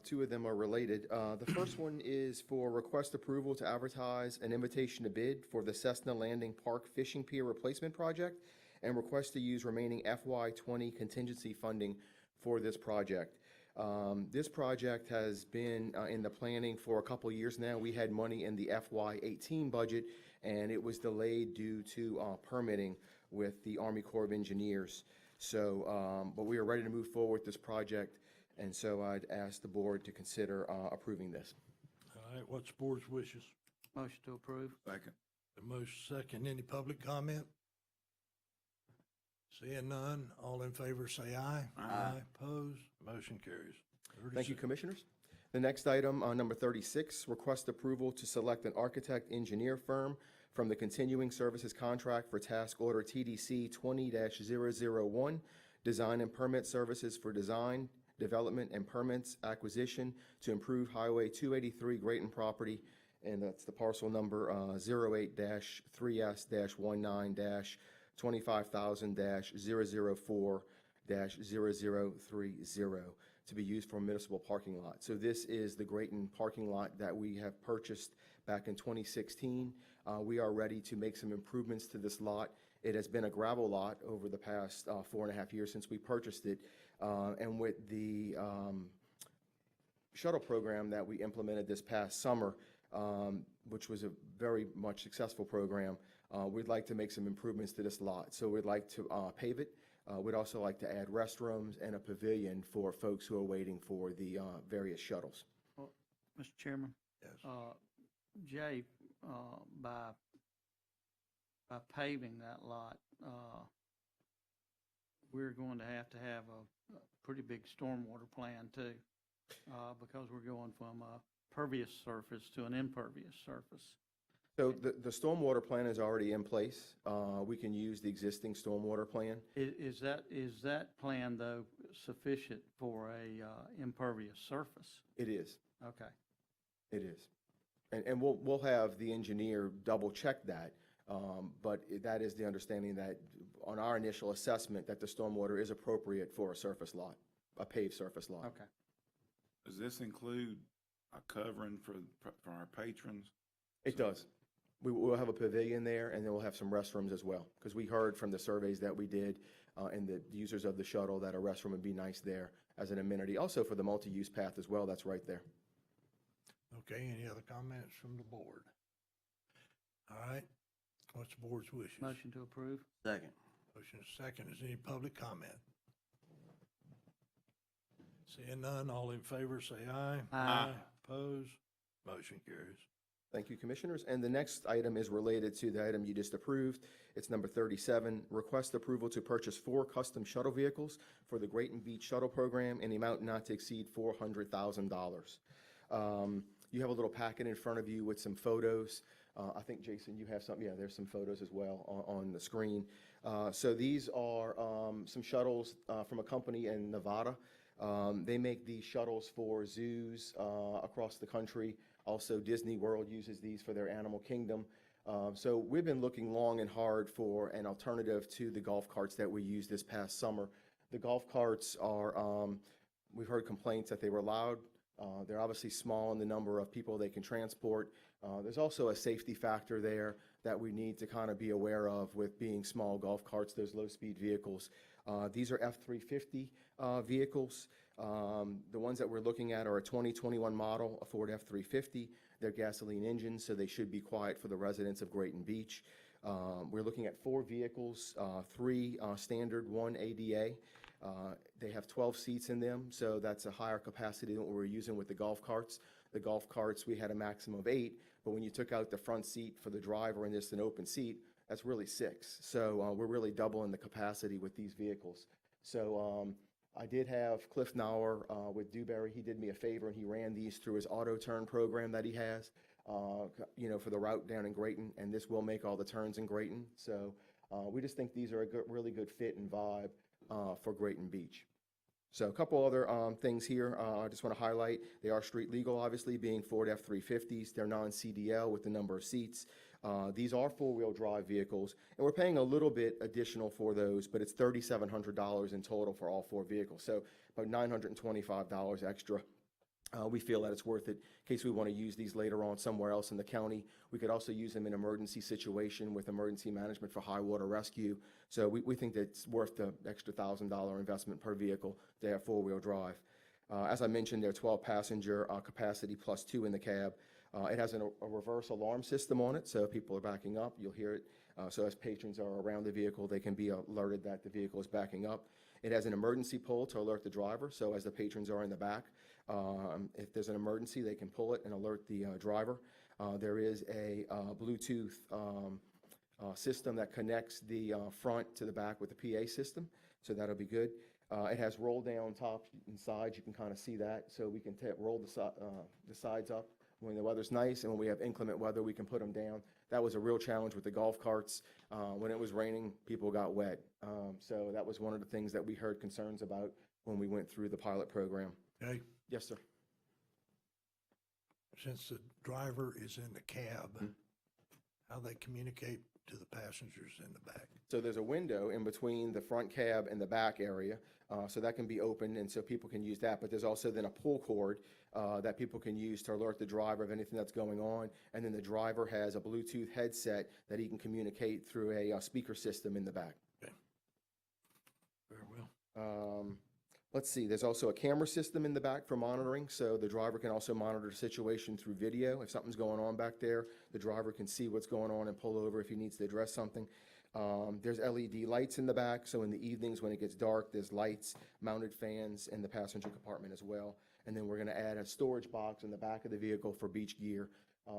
[SPEAKER 12] Two of them are related. The first one is for request approval to advertise an invitation to bid for the Cessna Landing Park Fishing Pier Replacement Project and request to use remaining FY20 contingency funding for this project. This project has been in the planning for a couple years now. We had money in the FY18 budget, and it was delayed due to permitting with the Army Corps of Engineers. So, but we are ready to move forward with this project, and so I'd ask the board to consider approving this.
[SPEAKER 3] All right, what's the board's wishes?
[SPEAKER 1] Motion to approve.
[SPEAKER 5] Second.
[SPEAKER 3] The motion second, any public comment? Seeing none, all in favor say aye.
[SPEAKER 5] Aye.
[SPEAKER 3] Opposed? Motion carries.
[SPEAKER 12] Thank you,
[SPEAKER 3] 36.
[SPEAKER 12] Commissioners. The next item, number 36, request approval to select an architect engineer firm from the continuing services contract for task order TDC 20-001, design and permit services for design, development, and permits acquisition to improve Highway 283 Grayton property, and that's the parcel number 08-3S-19-25,000-004-0030 to be used for a municipal parking lot. So this is the Grayton parking lot that we have purchased back in 2016. We are ready to make some improvements to this lot. It has been a gravel lot over the past 4.5 years since we purchased it. And with the shuttle program that we implemented this past summer, which was a very much successful program, we'd like to make some improvements to this lot. So we'd like to pave it. We'd also like to add restrooms and a pavilion for folks who are waiting for the various shuttles.
[SPEAKER 1] Well, Mr. Chairman,
[SPEAKER 3] Yes.
[SPEAKER 1] Jay, by paving that lot, we're going to have a pretty big stormwater plan too, because we're going from a pervious surface to an impervious surface.
[SPEAKER 12] So the stormwater plan is already in place. We can use the existing stormwater plan.
[SPEAKER 1] Is that plan, though, sufficient for a impervious surface?
[SPEAKER 12] It is.
[SPEAKER 1] Okay.
[SPEAKER 12] It is. And we'll have the engineer double check that. But that is the understanding that on our initial assessment that the stormwater is appropriate for a surface lot, a paved surface lot.
[SPEAKER 1] Okay.
[SPEAKER 5] Does this include a covering for our patrons?
[SPEAKER 12] It does. We will have a pavilion there, and then we'll have some restrooms as well, because we heard from the surveys that we did and the users of the shuttle that a restroom would be nice there as an amenity. Also for the multi-use path as well, that's right there.
[SPEAKER 3] Okay, any other comments from the board? All right, what's the board's wishes?
[SPEAKER 1] Motion to approve.
[SPEAKER 7] Second.
[SPEAKER 3] Motion is second, is any public comment? Seeing none, all in favor say aye.
[SPEAKER 1] Aye.
[SPEAKER 3] Opposed? Motion carries.
[SPEAKER 12] Thank you, Commissioners. And the next item is related to the item you just approved. It's number 37, request approval to purchase 4 custom shuttle vehicles for the Grayton Beach Shuttle Program in the amount not to exceed $400,000. You have a little packet in front of you with some photos. I think, Jason, you have some, yeah, there's some photos as well on the screen. So these are some shuttles from a company in Nevada. They make these shuttles for zoos across the country. Also, Disney World uses these for their Animal Kingdom. So we've been looking long and hard for an alternative to the golf carts that we used this past summer. The golf carts are, we've heard complaints that they were loud. They're obviously small in the number of people they can transport. There's also a safety factor there that we need to kind of be aware of with being small golf carts, those low-speed vehicles. These are F-350 vehicles. The ones that we're looking at are a 2021 model, a Ford F-350. They're gasoline engines, so they should be quiet for the residents of Grayton Beach. We're looking at 4 vehicles, 3 standard, 1 ADA. They have 12 seats in them, so that's a higher capacity than what we're using with the golf carts. The golf carts, we had a maximum of 8, but when you took out the front seat for the driver and just an open seat, that's really 6. So we're really doubling the capacity with these vehicles. So I did have Cliff Nauer with Dewberry. He did me a favor, and he ran these through his auto turn program that he has, for the route down in Grayton, and this will make all the turns in Grayton. So we just think these are a really good fit and vibe for Grayton Beach. So a couple other things here I just want to highlight. They are street legal, obviously, being Ford F-350s. They're non-CDL with the number of seats. These are four-wheel drive vehicles, and we're paying a little bit additional for those, but it's $3,700 in total for all 4 vehicles, so about $925 extra. We feel that it's worth it in case we want to use these later on somewhere else in the county. We could also use them in emergency situation with emergency management for high water rescue. So we think that it's worth the extra $1,000 investment per vehicle to have four-wheel drive. As I mentioned, they're 12-passenger capacity plus 2 in the cab. It has a reverse alarm system on it, so if people are backing up, you'll hear it. So as patrons are around the vehicle, they can be alerted that the vehicle is backing up. It has an emergency pull to alert the driver, so as the patrons are in the back, if there's an emergency, they can pull it and alert the driver. There is a Bluetooth system that connects the front to the back with the PA system, so that'll be good. It has roll-down tops and sides. You can kind of see that, so we can roll the sides up when the weather's nice, and when we have inclement weather, we can put them down. That was a real challenge with the golf carts. When it was raining, people got wet. So that was one of the things that we heard concerns about when we went through the pilot program.
[SPEAKER 3] Okay,
[SPEAKER 12] Yes, sir.
[SPEAKER 3] since the driver is in the cab, how they communicate to the passengers in the back?
[SPEAKER 12] So there's a window in between the front cab and the back area, so that can be opened, and so people can use that. But there's also then a pull cord that people can use to alert the driver of anything that's going on. And then the driver has a Bluetooth headset that he can communicate through a speaker system in the back.
[SPEAKER 3] Okay. Very well.
[SPEAKER 12] Let's see, there's also a camera system in the back for monitoring, so the driver can also monitor the situation through video. If something's going on back there, the driver can see what's going on and pull over if he needs to address something. There's LED lights in the back, so in the evenings when it gets dark, there's lights, mounted fans in the passenger compartment as well. And then we're going to add a storage box in the back of the vehicle for beach gear.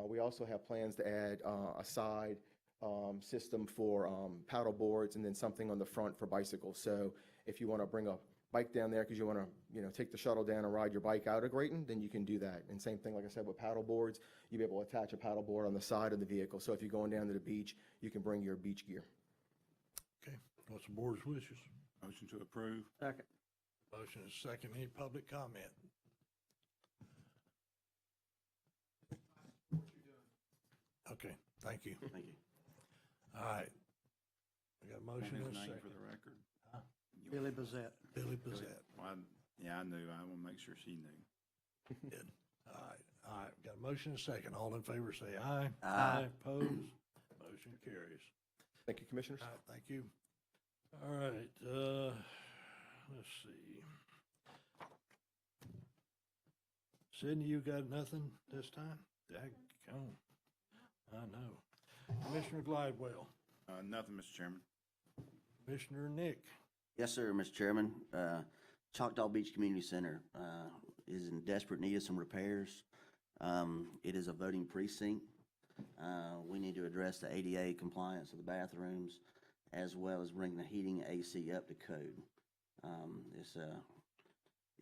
[SPEAKER 12] We also have plans to add a side system for paddle boards, and then something on the front for bicycles. So if you want to bring a bike down there because you want to, take the shuttle down and ride your bike out of Grayton, then you can do that. And same thing, like I said, with paddle boards, you'll be able to attach a paddle board on the side of the vehicle. So if you're going down to the beach, you can bring your beach gear.
[SPEAKER 3] Okay, what's the board's wishes?
[SPEAKER 5] Motion to approve.
[SPEAKER 1] Second.
[SPEAKER 3] Motion is second. Any public comment? Okay, thank you.
[SPEAKER 7] Thank you.
[SPEAKER 3] All right. We got a motion
[SPEAKER 5] His
[SPEAKER 3] and a
[SPEAKER 5] name
[SPEAKER 3] second.
[SPEAKER 5] for the record.
[SPEAKER 1] Billy Bazette.
[SPEAKER 3] Billy Bazette.
[SPEAKER 5] Well, I knew. I want to make sure she knew.
[SPEAKER 3] Good. All right, got a motion and a second. All in favor say aye.
[SPEAKER 7] Aye.
[SPEAKER 3] Opposed? Motion carries.
[SPEAKER 12] Thank you, Commissioners.
[SPEAKER 3] All right, thank you. All right, let's see. Sydney, you got nothing this time? Daggone. I know. Commissioner Glidewell.
[SPEAKER 5] Nothing, Mr. Chairman.
[SPEAKER 3] Commissioner Nick.
[SPEAKER 7] Yes, sir, Mr. Chairman. Choctaw Beach Community Center is in desperate need of some repairs. It is a voting precinct. We need to address the ADA compliance of the bathrooms, as well as bring the heating AC up to code.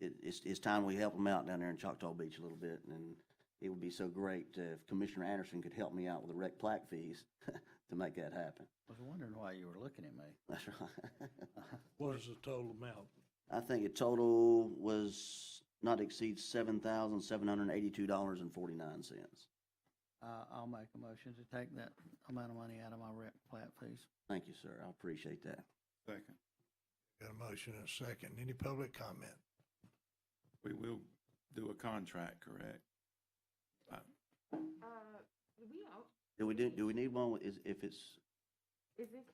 [SPEAKER 7] It's time we help them out down there in Choctaw Beach a little bit, and it would be so great if Commissioner Anderson could help me out with the rec plaque fees to make that happen.
[SPEAKER 1] I was wondering why you were looking at me.
[SPEAKER 7] That's right.
[SPEAKER 3] What is the total amount?
[SPEAKER 7] I think the total was not to exceed $7,782.49.
[SPEAKER 1] I'll make a motion to take that amount of money out of my rec plat fees.
[SPEAKER 7] Thank you, sir. I appreciate that.
[SPEAKER 5] Second.
[SPEAKER 3] Got a motion and a second. Any public comment?
[SPEAKER 5] We will do a contract, correct?
[SPEAKER 7] Do we need one if it's
[SPEAKER 10] Is it?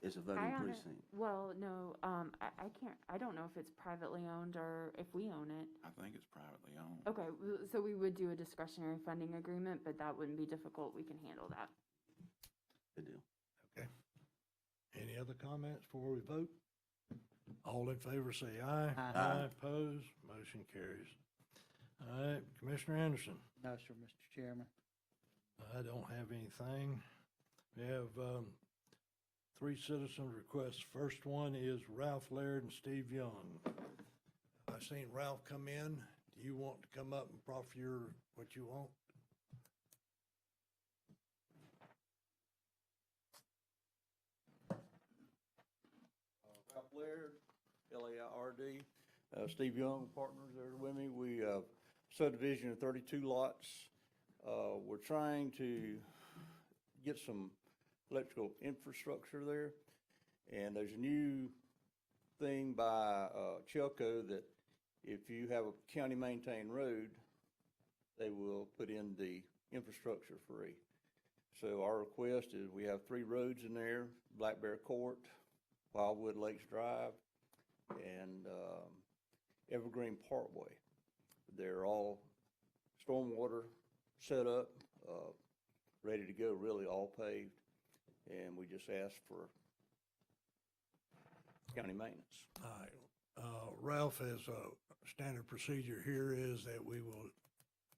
[SPEAKER 7] a voting precinct?
[SPEAKER 10] Well, no, I can't, I don't know if it's privately owned or if we own it.
[SPEAKER 5] I think it's privately owned.
[SPEAKER 10] Okay, so we would do a discretionary funding agreement, but that wouldn't be difficult. We can handle that.
[SPEAKER 7] Good deal.
[SPEAKER 3] Any other comments before we vote? All in favor say aye.
[SPEAKER 1] Aye.
[SPEAKER 3] Opposed? Motion carries. All right, Commissioner Anderson.
[SPEAKER 1] No, sir, Mr. Chairman.
[SPEAKER 3] I don't have anything. We have 3 citizen requests. First one is Ralph Laird and Steve Young. I seen Ralph come in. Do you want to come up and proffer what you want?
[SPEAKER 13] Ralph Laird, Laird, Steve Young, partners there with me. We subdivision of 32 lots. We're trying to get some electrical infrastructure there. And there's a new thing by Chelco that if you have a county-maintained road, they will put in the infrastructure free. So our request is we have 3 roads in there, Black Bear Court, Wildwood Lakes Drive, and Evergreen Parkway. They're all stormwater set up, ready to go, really all paved. And we just asked for county maintenance.
[SPEAKER 3] All right. Ralph, as a standard procedure here is that we will,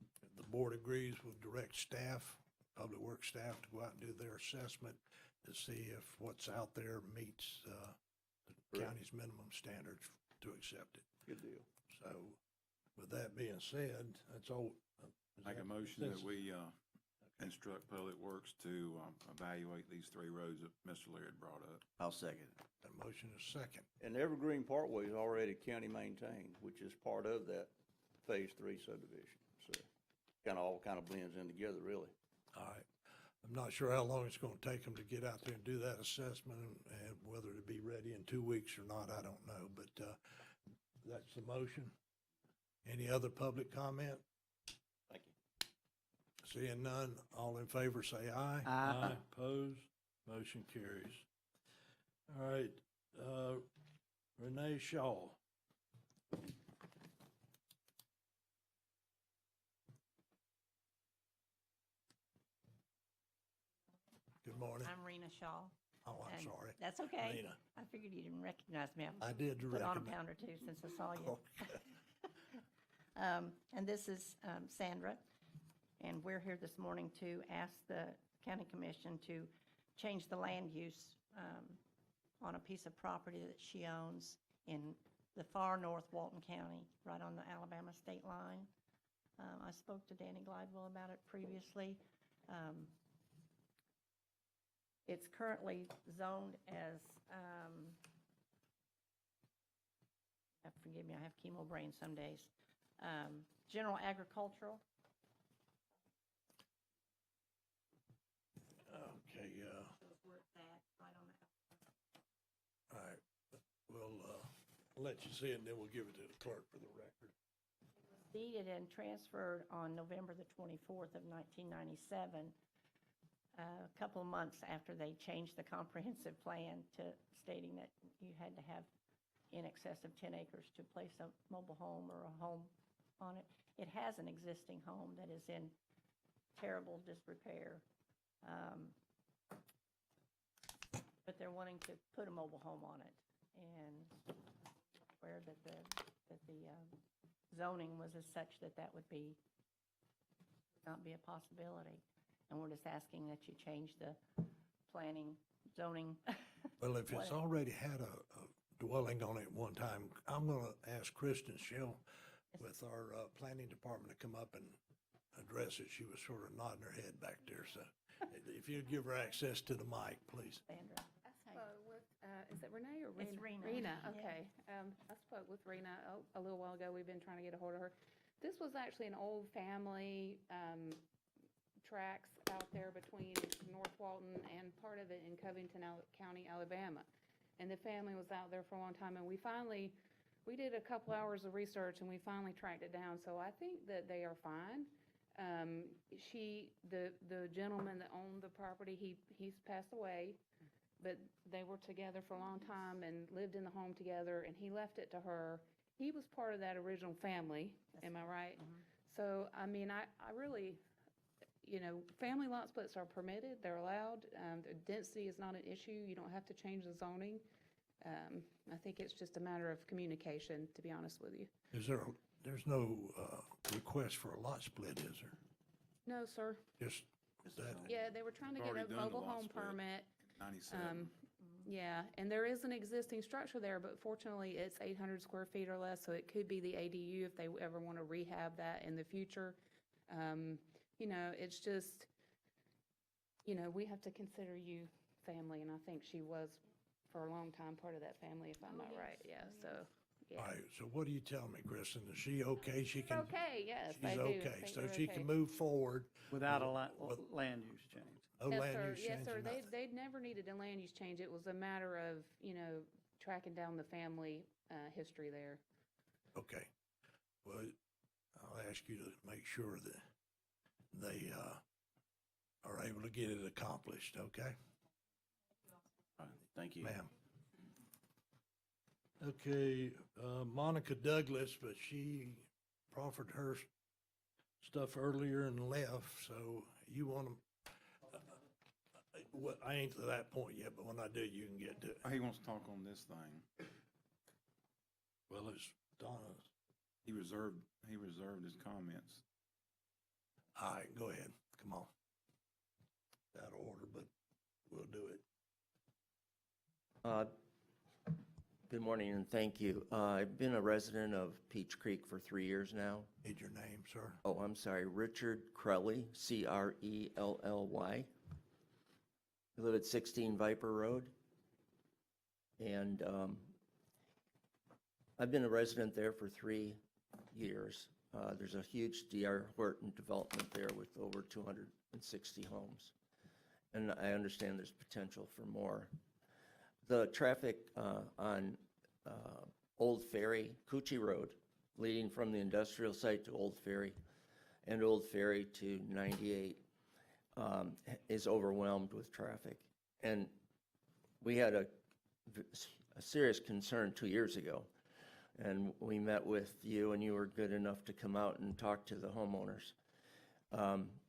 [SPEAKER 3] if the board agrees, will direct staff, public works staff, to go out and do their assessment to see if what's out there meets the county's minimum standards to accept it.
[SPEAKER 13] Good deal.
[SPEAKER 3] So with that being said, that's all.
[SPEAKER 5] Make a motion that we instruct Public Works to evaluate these 3 roads that Mr. Laird brought up.
[SPEAKER 7] I'll second it.
[SPEAKER 3] That motion is second.
[SPEAKER 13] And Evergreen Parkway is already county maintained, which is part of that Phase 3 subdivision. So all blends in together, really.
[SPEAKER 3] All right. I'm not sure how long it's going to take them to get out there and do that assessment, and whether to be ready in 2 weeks or not, I don't know. But that's the motion. Any other public comment?
[SPEAKER 13] Thank you.
[SPEAKER 3] Seeing none, all in favor say aye.
[SPEAKER 1] Aye.
[SPEAKER 3] Opposed? Motion carries. All right, Renee Shaw. Good morning.
[SPEAKER 14] I'm Rena Shaw.
[SPEAKER 3] Oh, I'm
[SPEAKER 14] and
[SPEAKER 3] sorry.
[SPEAKER 14] That's okay.
[SPEAKER 3] Rena.
[SPEAKER 14] I figured you didn't recognize me.
[SPEAKER 3] I did
[SPEAKER 14] Put on a
[SPEAKER 3] recognize.
[SPEAKER 14] pound or 2 since I saw you.
[SPEAKER 3] Okay.
[SPEAKER 14] And this is Sandra, and we're here this morning to ask the county commission to change the land use on a piece of property that she owns in the far north Walton County, right on the Alabama state line. I spoke to Danny Glidewell about it previously. It's currently zoned as, forgive me, I have chemo brain some days, general agricultural.
[SPEAKER 3] Okay, all right. We'll let you see it, and then we'll give it to the clerk for the record.
[SPEAKER 14] Deeded and transferred on November the 24th of 1997, a couple of months after they changed the comprehensive plan to stating that you had to have in excess of 10 acres to place a mobile home or a home on it. It has an existing home that is in terrible disrepair, but they're wanting to put a mobile home on it, and where that the zoning was as such that would not be a possibility. And we're just asking that you change the planning zoning.
[SPEAKER 3] Well, if it's already had a dwelling on it one time, I'm going to ask Kristen Schill with our planning department to come up and address it. She was sort of nodding her head back there, so if you'd give her access to the mic, please.
[SPEAKER 14] Sandra.
[SPEAKER 15] I spoke with, is it Renee or Rena?
[SPEAKER 14] It's Rena.
[SPEAKER 15] Rena,
[SPEAKER 14] Yeah.
[SPEAKER 15] okay. I spoke with Rena a little while ago. We've been trying to get a hold of her. This was actually an old family tracks out there between North Walton and part of it in Covington County, Alabama. And the family was out there for a long time, and we did a couple hours of research, and we finally tracked it down. So I think that they are fine. The gentleman that owned the property, he's passed away, but they were together for a long time and lived in the home together, and he left it to her. He was part of that original family, am I right?
[SPEAKER 14] Mhm.
[SPEAKER 15] So, I mean, I really, you know, family lot splits are permitted, they're allowed. The density is not an issue. You don't have to change the zoning. I think it's just a matter of communication, to be honest with you.
[SPEAKER 3] There's no request for a lot split, is there?
[SPEAKER 15] No, sir.
[SPEAKER 3] Just that,
[SPEAKER 15] Yeah, they were trying to
[SPEAKER 5] We've
[SPEAKER 15] get
[SPEAKER 5] already
[SPEAKER 15] a
[SPEAKER 5] done the
[SPEAKER 15] mobile
[SPEAKER 5] lot
[SPEAKER 15] home
[SPEAKER 5] split.
[SPEAKER 15] permit.
[SPEAKER 5] 97.
[SPEAKER 15] Yeah, and there is an existing structure there, but fortunately, it's 800 square feet or less, so it could be the ADU if they ever want to rehab that in the future. You know, it's just, you know, we have to consider you family, and I think she was, for a long time, part of that family, if I'm not right. Yeah, so, yeah.
[SPEAKER 3] all right, so what do you tell me, Kristen? Is she okay? She can,
[SPEAKER 15] Okay, yes, I
[SPEAKER 3] she's
[SPEAKER 15] do.
[SPEAKER 3] okay,
[SPEAKER 15] think
[SPEAKER 3] so
[SPEAKER 15] they're
[SPEAKER 3] she
[SPEAKER 15] okay.
[SPEAKER 3] can move forward.
[SPEAKER 1] Without a
[SPEAKER 3] with-
[SPEAKER 1] land use change.
[SPEAKER 3] No
[SPEAKER 15] Yes,
[SPEAKER 3] land
[SPEAKER 15] sir.
[SPEAKER 3] use
[SPEAKER 15] Yes,
[SPEAKER 3] change
[SPEAKER 15] sir.
[SPEAKER 3] or nothing.
[SPEAKER 15] They'd never needed a land use change. It was a matter of, you know, tracking down the family history there.
[SPEAKER 3] Okay. Well, I'll ask you to make sure that they are able to get it accomplished, okay?
[SPEAKER 5] All right, thank you.
[SPEAKER 3] Ma'am. Okay, Monica Douglas, but she proffered her stuff earlier and left, so you want to, well, I ain't to that point yet, but when I do, you can get to it.
[SPEAKER 5] He wants to talk on this thing.
[SPEAKER 3] Well, it's Donna's.
[SPEAKER 5] He reserved his comments.
[SPEAKER 3] All right, go ahead, come on. Out of order, but we'll do it.
[SPEAKER 16] Good morning and thank you. I've been a resident of Peach Creek for 3 years now.
[SPEAKER 3] Need your name, sir?
[SPEAKER 16] Oh, I'm sorry, Richard Crelly, Crelly. I live at 16 Viper Road. And I've been a resident there for 3 years. There's a huge D.R. Horton development there with over 260 homes. And I understand there's potential for more. The traffic on Old Ferry, Coochie Road, leading from the industrial site to Old Ferry and Old Ferry to 98 is overwhelmed with traffic. And we had a serious concern 2 years ago. And we met with you, and you were good enough to come out and talk to the homeowners.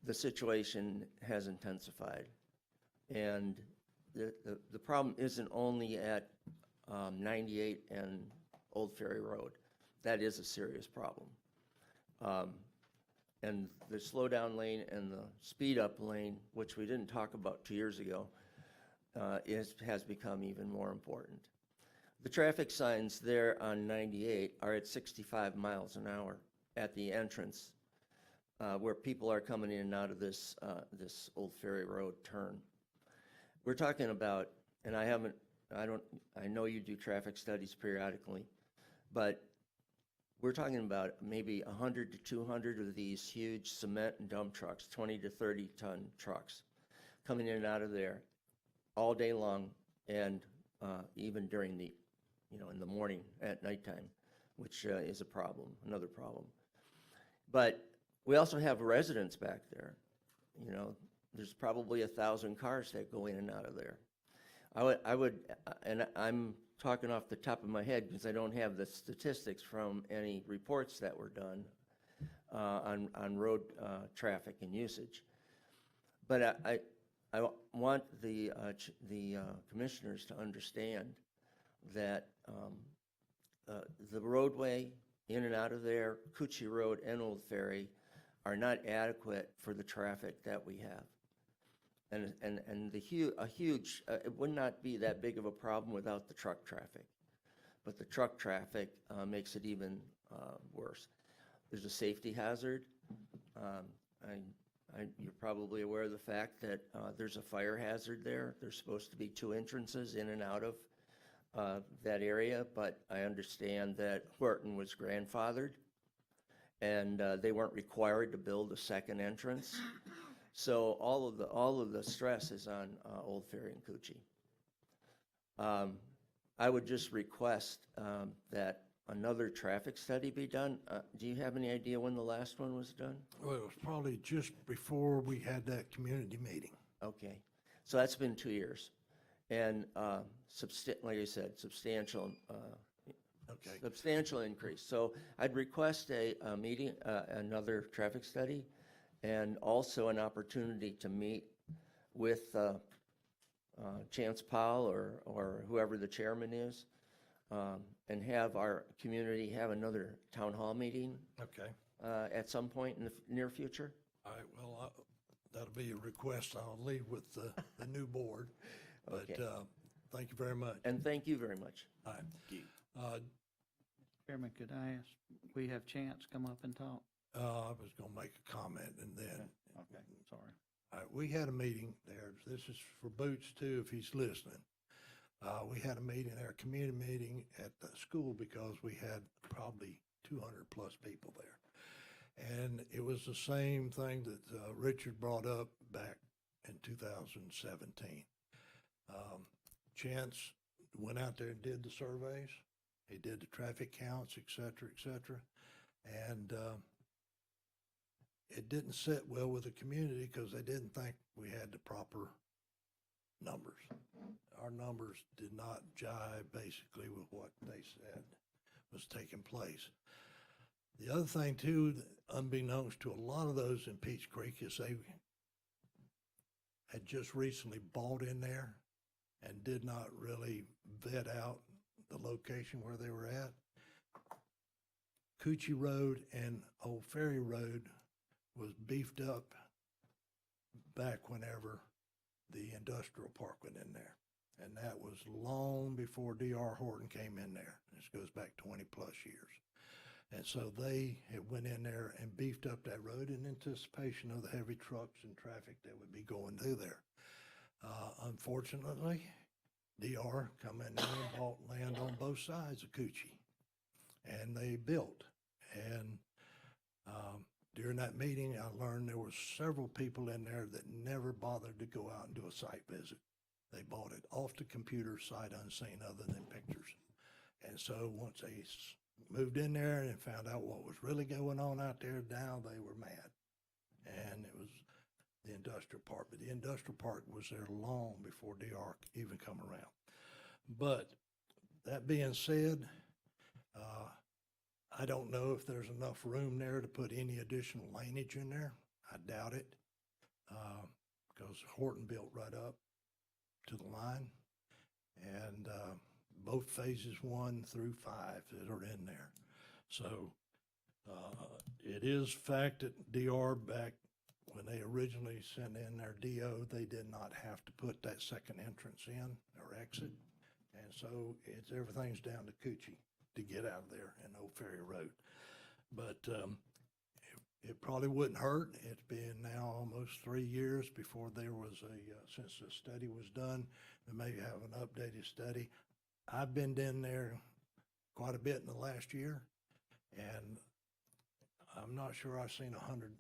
[SPEAKER 16] The situation has intensified. And the problem isn't only at 98 and Old Ferry Road. That is a serious problem. And the slow-down lane and the speed-up lane, which we didn't talk about 2 years ago, has become even more important. The traffic signs there on 98 are at 65 miles an hour at the entrance where people are coming in and out of this Old Ferry Road turn. We're talking about, and I know you do traffic studies periodically, but we're talking about maybe 100 to 200 of these huge cement and dump trucks, 20 to 30 ton trucks, coming in and out of there all day long, and even during the, in the morning at nighttime, which is a problem, another problem. But we also have residents back there. There's probably 1,000 cars that go in and out of there. I would, and I'm talking off the top of my head because I don't have the statistics from any reports that were done on road traffic and usage. But I want the commissioners to understand that the roadway in and out of there, Coochie Road and Old Ferry, are not adequate for the traffic that we have. And a huge, it would not be that big of a problem without the truck traffic. But the truck traffic makes it even worse. There's a safety hazard. You're probably aware of the fact that there's a fire hazard there. There's supposed to be 2 entrances in and out of that area, but I understand that Horton was grandfathered and they weren't required to build a second entrance. So all of the stress is on Old Ferry and Coochie. I would just request that another traffic study be done. Do you have any idea when the last one was done?
[SPEAKER 3] Well, it was probably just before we had that community meeting.
[SPEAKER 16] Okay, so that's been 2 years, and like I said, substantial increase. So I'd request a meeting, another traffic study, and also an opportunity to meet with Chance Powell or whoever the chairman is, and have our community have another town hall meeting
[SPEAKER 3] Okay.
[SPEAKER 16] at some point in the near future.
[SPEAKER 3] All right, well, that'll be a request I'll leave with the new board. But
[SPEAKER 16] Okay.
[SPEAKER 3] thank you very much.
[SPEAKER 16] And thank you very much.
[SPEAKER 3] All right.
[SPEAKER 1] Chairman, could I ask, we have Chance come up and talk?
[SPEAKER 3] I was going to make a comment and then.
[SPEAKER 1] Okay, sorry.
[SPEAKER 3] All right, we had a meeting there. This is for Boots too, if he's listening. We had a meeting there, a community meeting at the school because we had probably 200 plus people there. And it was the same thing that Richard brought up back in 2017. Chance went out there and did the surveys. He did the traffic counts, et cetera, and it didn't sit well with the community because they didn't think we had the proper numbers. Our numbers did not jive basically with what they said was taking place. The other thing too, unbeknownst to a lot of those in Peach Creek, is they had just recently bought in there and did not really vet out the location where they were at. Coochie Road and Old Ferry Road was beefed up back whenever the industrial park went in there. And that was long before D.R. Horton came in there. This goes back 20 plus years. And so they had went in there and beefed up that road in anticipation of the heavy trucks and traffic that would be going through there. Unfortunately, DR come in there and bought land on both sides of Coochie, and they built. And during that meeting, I learned there were several people in there that never bothered to go out and do a site visit. They bought it off the computer sight unseen other than pictures. And so once they moved in there and found out what was really going on out there, now they were mad. And it was the industrial park, but the industrial park was there long before DR even come around. But that being said, I don't know if there's enough room there to put any additional laneage in there. I doubt it, because Horton built right up to the line, and both phases 1 through 5 that are in there. So it is fact that DR back when they originally sent in their DO, they did not have to put that second entrance in or exit. And so everything's down to Coochie to get out of there in Old Ferry Road. But it probably wouldn't hurt. It's been now almost 3 years before there was since the study was done, to maybe have an updated study. I've been down there quite a bit in the last year, and I'm not sure I've seen 100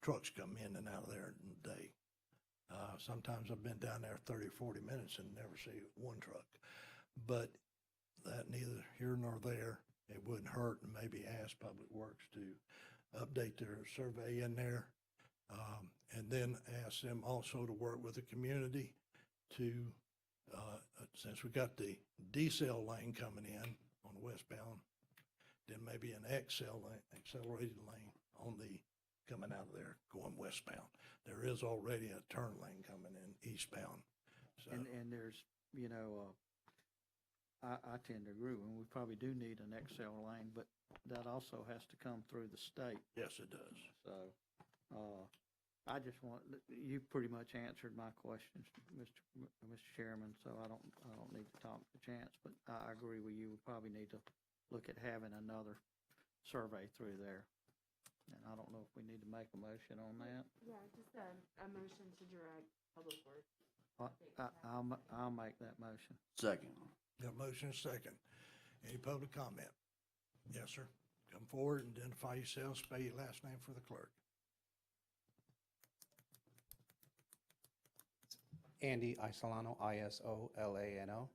[SPEAKER 3] trucks come in and out of there in a day. Sometimes I've been down there 30 or 40 minutes and never see one truck. But that neither here nor there. It wouldn't hurt, and maybe ask Public Works to update their survey in there. And then ask them also to work with the community to, since we got the decel lane coming in on the westbound, then maybe an accelerated lane on the coming out of there going westbound. There is already a turn lane coming in eastbound. So,
[SPEAKER 1] And there's, you know, I tend to agree, and we probably do need an XL lane, but that also has to come through the state.
[SPEAKER 3] yes, it does.
[SPEAKER 1] So, I just want, you pretty much answered my questions, Mr. Chairman, so I don't need to talk to Chance, but I agree with you. We probably need to look at having another survey through there. And I don't know if we need to make a motion on that.
[SPEAKER 10] Yeah, just a motion to direct Public Works.
[SPEAKER 1] I'll make that motion.
[SPEAKER 7] Second.
[SPEAKER 3] Got motion second. Any public comment? Yes, sir. Come forward and identify yourself, spell your last name for the clerk.
[SPEAKER 17] Andy Isolano, Isolano.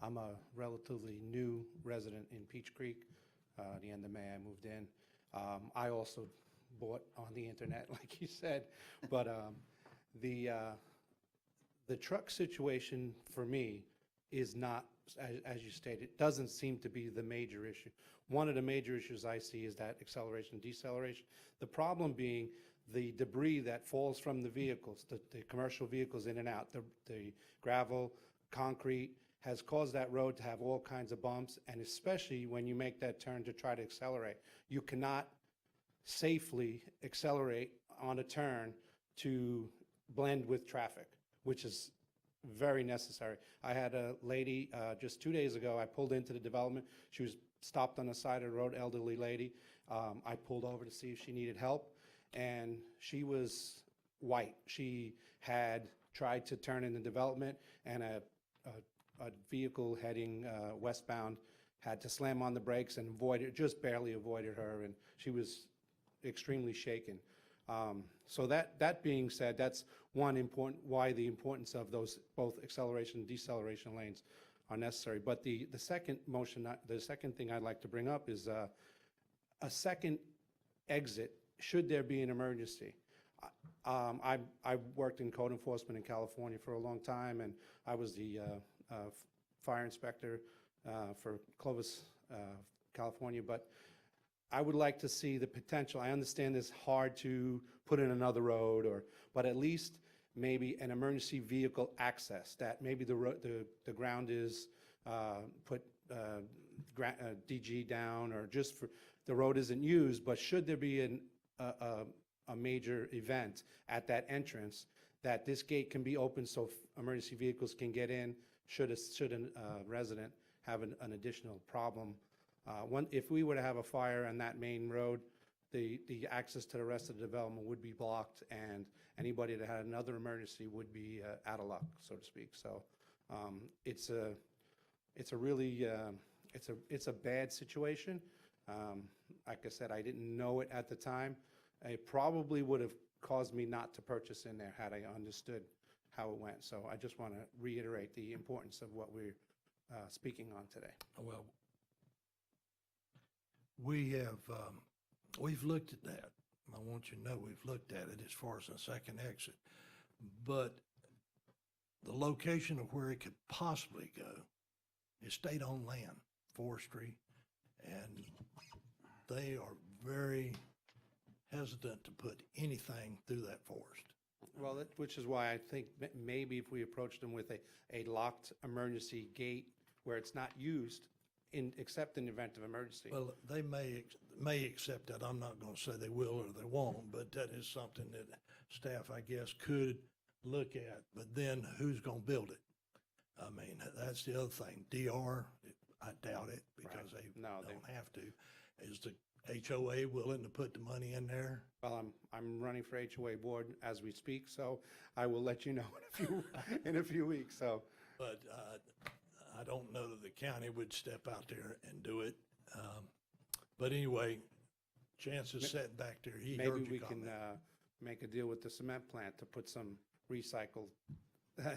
[SPEAKER 17] I'm a relatively new resident in Peach Creek. The end of May I moved in. I also bought on the internet, like you said, but the truck situation for me is not, as you stated, doesn't seem to be the major issue. One of the major issues I see is that acceleration, deceleration. The problem being the debris that falls from the vehicles, the commercial vehicles in and out, the gravel, concrete, has caused that road to have all kinds of bumps, and especially when you make that turn to try to accelerate. You cannot safely accelerate on a turn to blend with traffic, which is very necessary. I had a lady, just 2 days ago, I pulled into the development. She was stopped on the side of the road, elderly lady. I pulled over to see if she needed help, and she was white. She had tried to turn in the development, and a vehicle heading westbound had to slam on the brakes and just barely avoided her, and she was extremely shaken. So that being said, that's why the importance of those both acceleration and deceleration lanes are necessary. But the second thing I'd like to bring up is a second exit should there be an emergency. I worked in code enforcement in California for a long time, and I was the fire inspector for Clovis, California. But I would like to see the potential. I understand it's hard to put in another road, but at least maybe an emergency vehicle access, that maybe the ground is put DG down, or just for the road isn't used, but should there be a major event at that entrance, that this gate can be open so emergency vehicles can get in, should a resident have an additional problem. If we were to have a fire on that main road, the access to the rest of the development would be blocked, and anybody that had another emergency would be out of luck, so to speak. So it's a really it's a bad situation. Like I said, I didn't know it at the time. It probably would have caused me not to purchase in there had I understood how it went. So I just want to reiterate the importance of what we're speaking on today.
[SPEAKER 3] Well, we've looked at that. I want you to know we've looked at it as far as the second exit. But the location of where it could possibly go is state-owned land, forestry, and they are very hesitant to put anything through that forest.
[SPEAKER 17] Well, which is why I think maybe if we approached them with a locked emergency gate where it's not used, except in the event of emergency.
[SPEAKER 3] Well, they may accept that. I'm not going to say they will or they won't, but that is something that staff, I guess, could look at. But then who's going to build it? I mean, that's the other thing. DR, I doubt it because they don't have to. Is the HOA willing to put the money in there?
[SPEAKER 17] Well, I'm running for HOA board as we speak, so I will let you know in a few weeks. So,
[SPEAKER 3] but I don't know that the county would step out there and do it. But anyway, Chance is sitting back there. He heard
[SPEAKER 17] maybe we
[SPEAKER 3] your
[SPEAKER 17] can
[SPEAKER 3] comment.
[SPEAKER 17] make a deal with the cement plant to put some recycled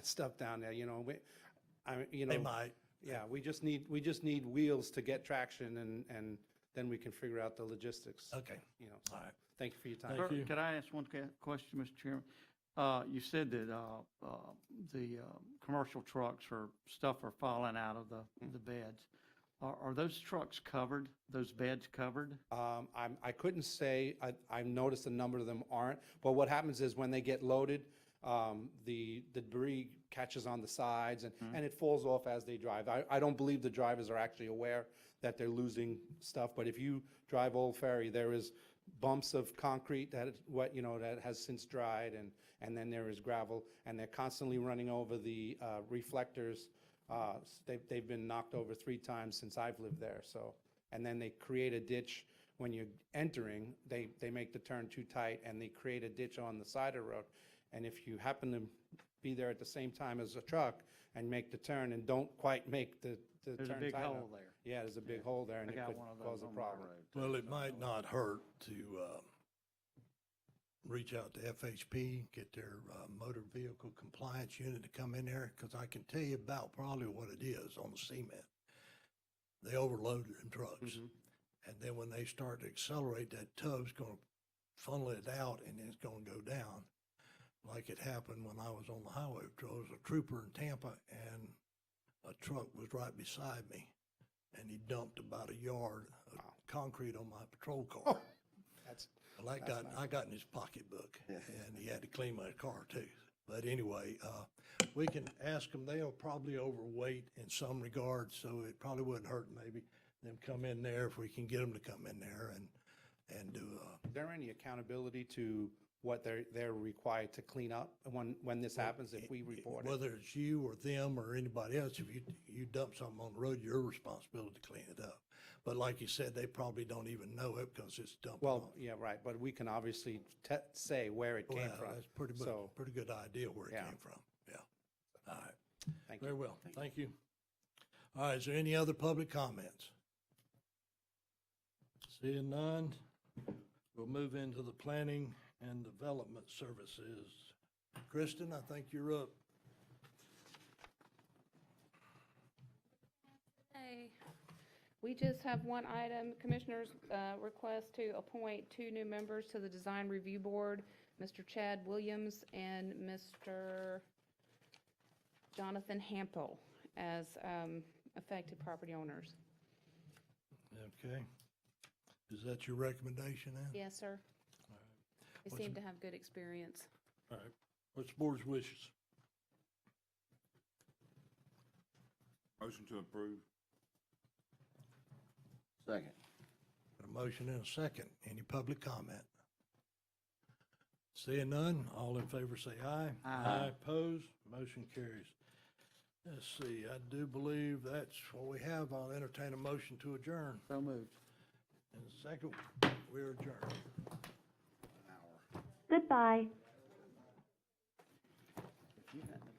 [SPEAKER 17] stuff down there.
[SPEAKER 3] They might.
[SPEAKER 17] Yeah, we just need wheels to get traction, and then we can figure out the logistics.
[SPEAKER 3] Okay.
[SPEAKER 17] So
[SPEAKER 3] All right.
[SPEAKER 17] thank you for your time.
[SPEAKER 3] Thank you.
[SPEAKER 1] Could I ask one question, Mr. Chairman? You said that the commercial trucks or stuff are falling out of the beds. Are those trucks covered, those beds covered?
[SPEAKER 17] I couldn't say. I've noticed a number of them aren't. But what happens is when they get loaded, the debris catches on the sides and it falls off as they drive. I don't believe the drivers are actually aware that they're losing stuff. But if you drive Old Ferry, there is bumps of concrete that has since dried, and then there is gravel, and they're constantly running over the reflectors. They've been knocked over 3 times since I've lived there. So, and then they create a ditch when you're entering. They make the turn too tight, and they create a ditch on the side of the road. And if you happen to be there at the same time as a truck and make the turn and don't quite make the turn
[SPEAKER 1] There's a big
[SPEAKER 17] tight
[SPEAKER 1] hole
[SPEAKER 17] enough,
[SPEAKER 1] there.
[SPEAKER 17] Yeah, there's a big hole there, and
[SPEAKER 1] I
[SPEAKER 17] it
[SPEAKER 1] got
[SPEAKER 17] could
[SPEAKER 1] one of
[SPEAKER 17] cause
[SPEAKER 1] those
[SPEAKER 17] a
[SPEAKER 1] on my
[SPEAKER 17] problem.
[SPEAKER 1] road, too.
[SPEAKER 3] Well, it might not hurt to reach out to FHP, get their motor vehicle compliance unit to come in there, because I can tell you about probably what it is on the cement. They overload it in trucks. And then when they start to accelerate, that tub's going to funnel it out, and it's going to go down. Like it happened when I was on the highway patrol. There was a trooper in Tampa, and a truck was right beside me, and he dumped about a yard of concrete on my patrol car.
[SPEAKER 17] That's,
[SPEAKER 3] Well, I got in his pocketbook, and he had to clean my car too. But anyway, we can ask them, they are probably overweight in some regards, so it probably wouldn't hurt maybe them come in there if we can get them to come in there and do,
[SPEAKER 17] is there any accountability to what they're required to clean up when this happens, if we report it?
[SPEAKER 3] whether it's you or them or anybody else, if you dump something on the road, your responsibility to clean it up. But like you said, they probably don't even know it because it's dumped
[SPEAKER 17] Well,
[SPEAKER 3] off.
[SPEAKER 17] yeah, right, but we can obviously say where it came
[SPEAKER 3] Well,
[SPEAKER 17] from.
[SPEAKER 3] that's pretty
[SPEAKER 17] So,
[SPEAKER 3] good idea where it
[SPEAKER 17] yeah.
[SPEAKER 3] came from, yeah. All right,
[SPEAKER 17] thank you.
[SPEAKER 3] very well, thank you. All right, is there any other public comments? Seeing none, we'll move into the planning and development services. Kristen, I think you're up.
[SPEAKER 15] Hey, we just have one item, Commissioners, request to appoint 2 new members to the Design Review Board, Mr. Chad Williams and Mr. Jonathan Hampel, as affected property owners.
[SPEAKER 3] Okay. Is that your recommendation then?
[SPEAKER 15] Yes, sir. They
[SPEAKER 3] What's
[SPEAKER 15] seem
[SPEAKER 3] the-
[SPEAKER 15] to have good experience.
[SPEAKER 3] All right. What's the board's wishes?
[SPEAKER 5] Motion to approve.
[SPEAKER 7] Second.
[SPEAKER 3] Got a motion and a second. Any public comment? Seeing none, all in favor say aye.
[SPEAKER 1] Aye.
[SPEAKER 3] Opposed, motion carries. Let's see, I do believe that's what we have. I'll entertain a motion to adjourn.
[SPEAKER 1] So moved.
[SPEAKER 3] And second, we're adjourned.
[SPEAKER 6] Goodbye.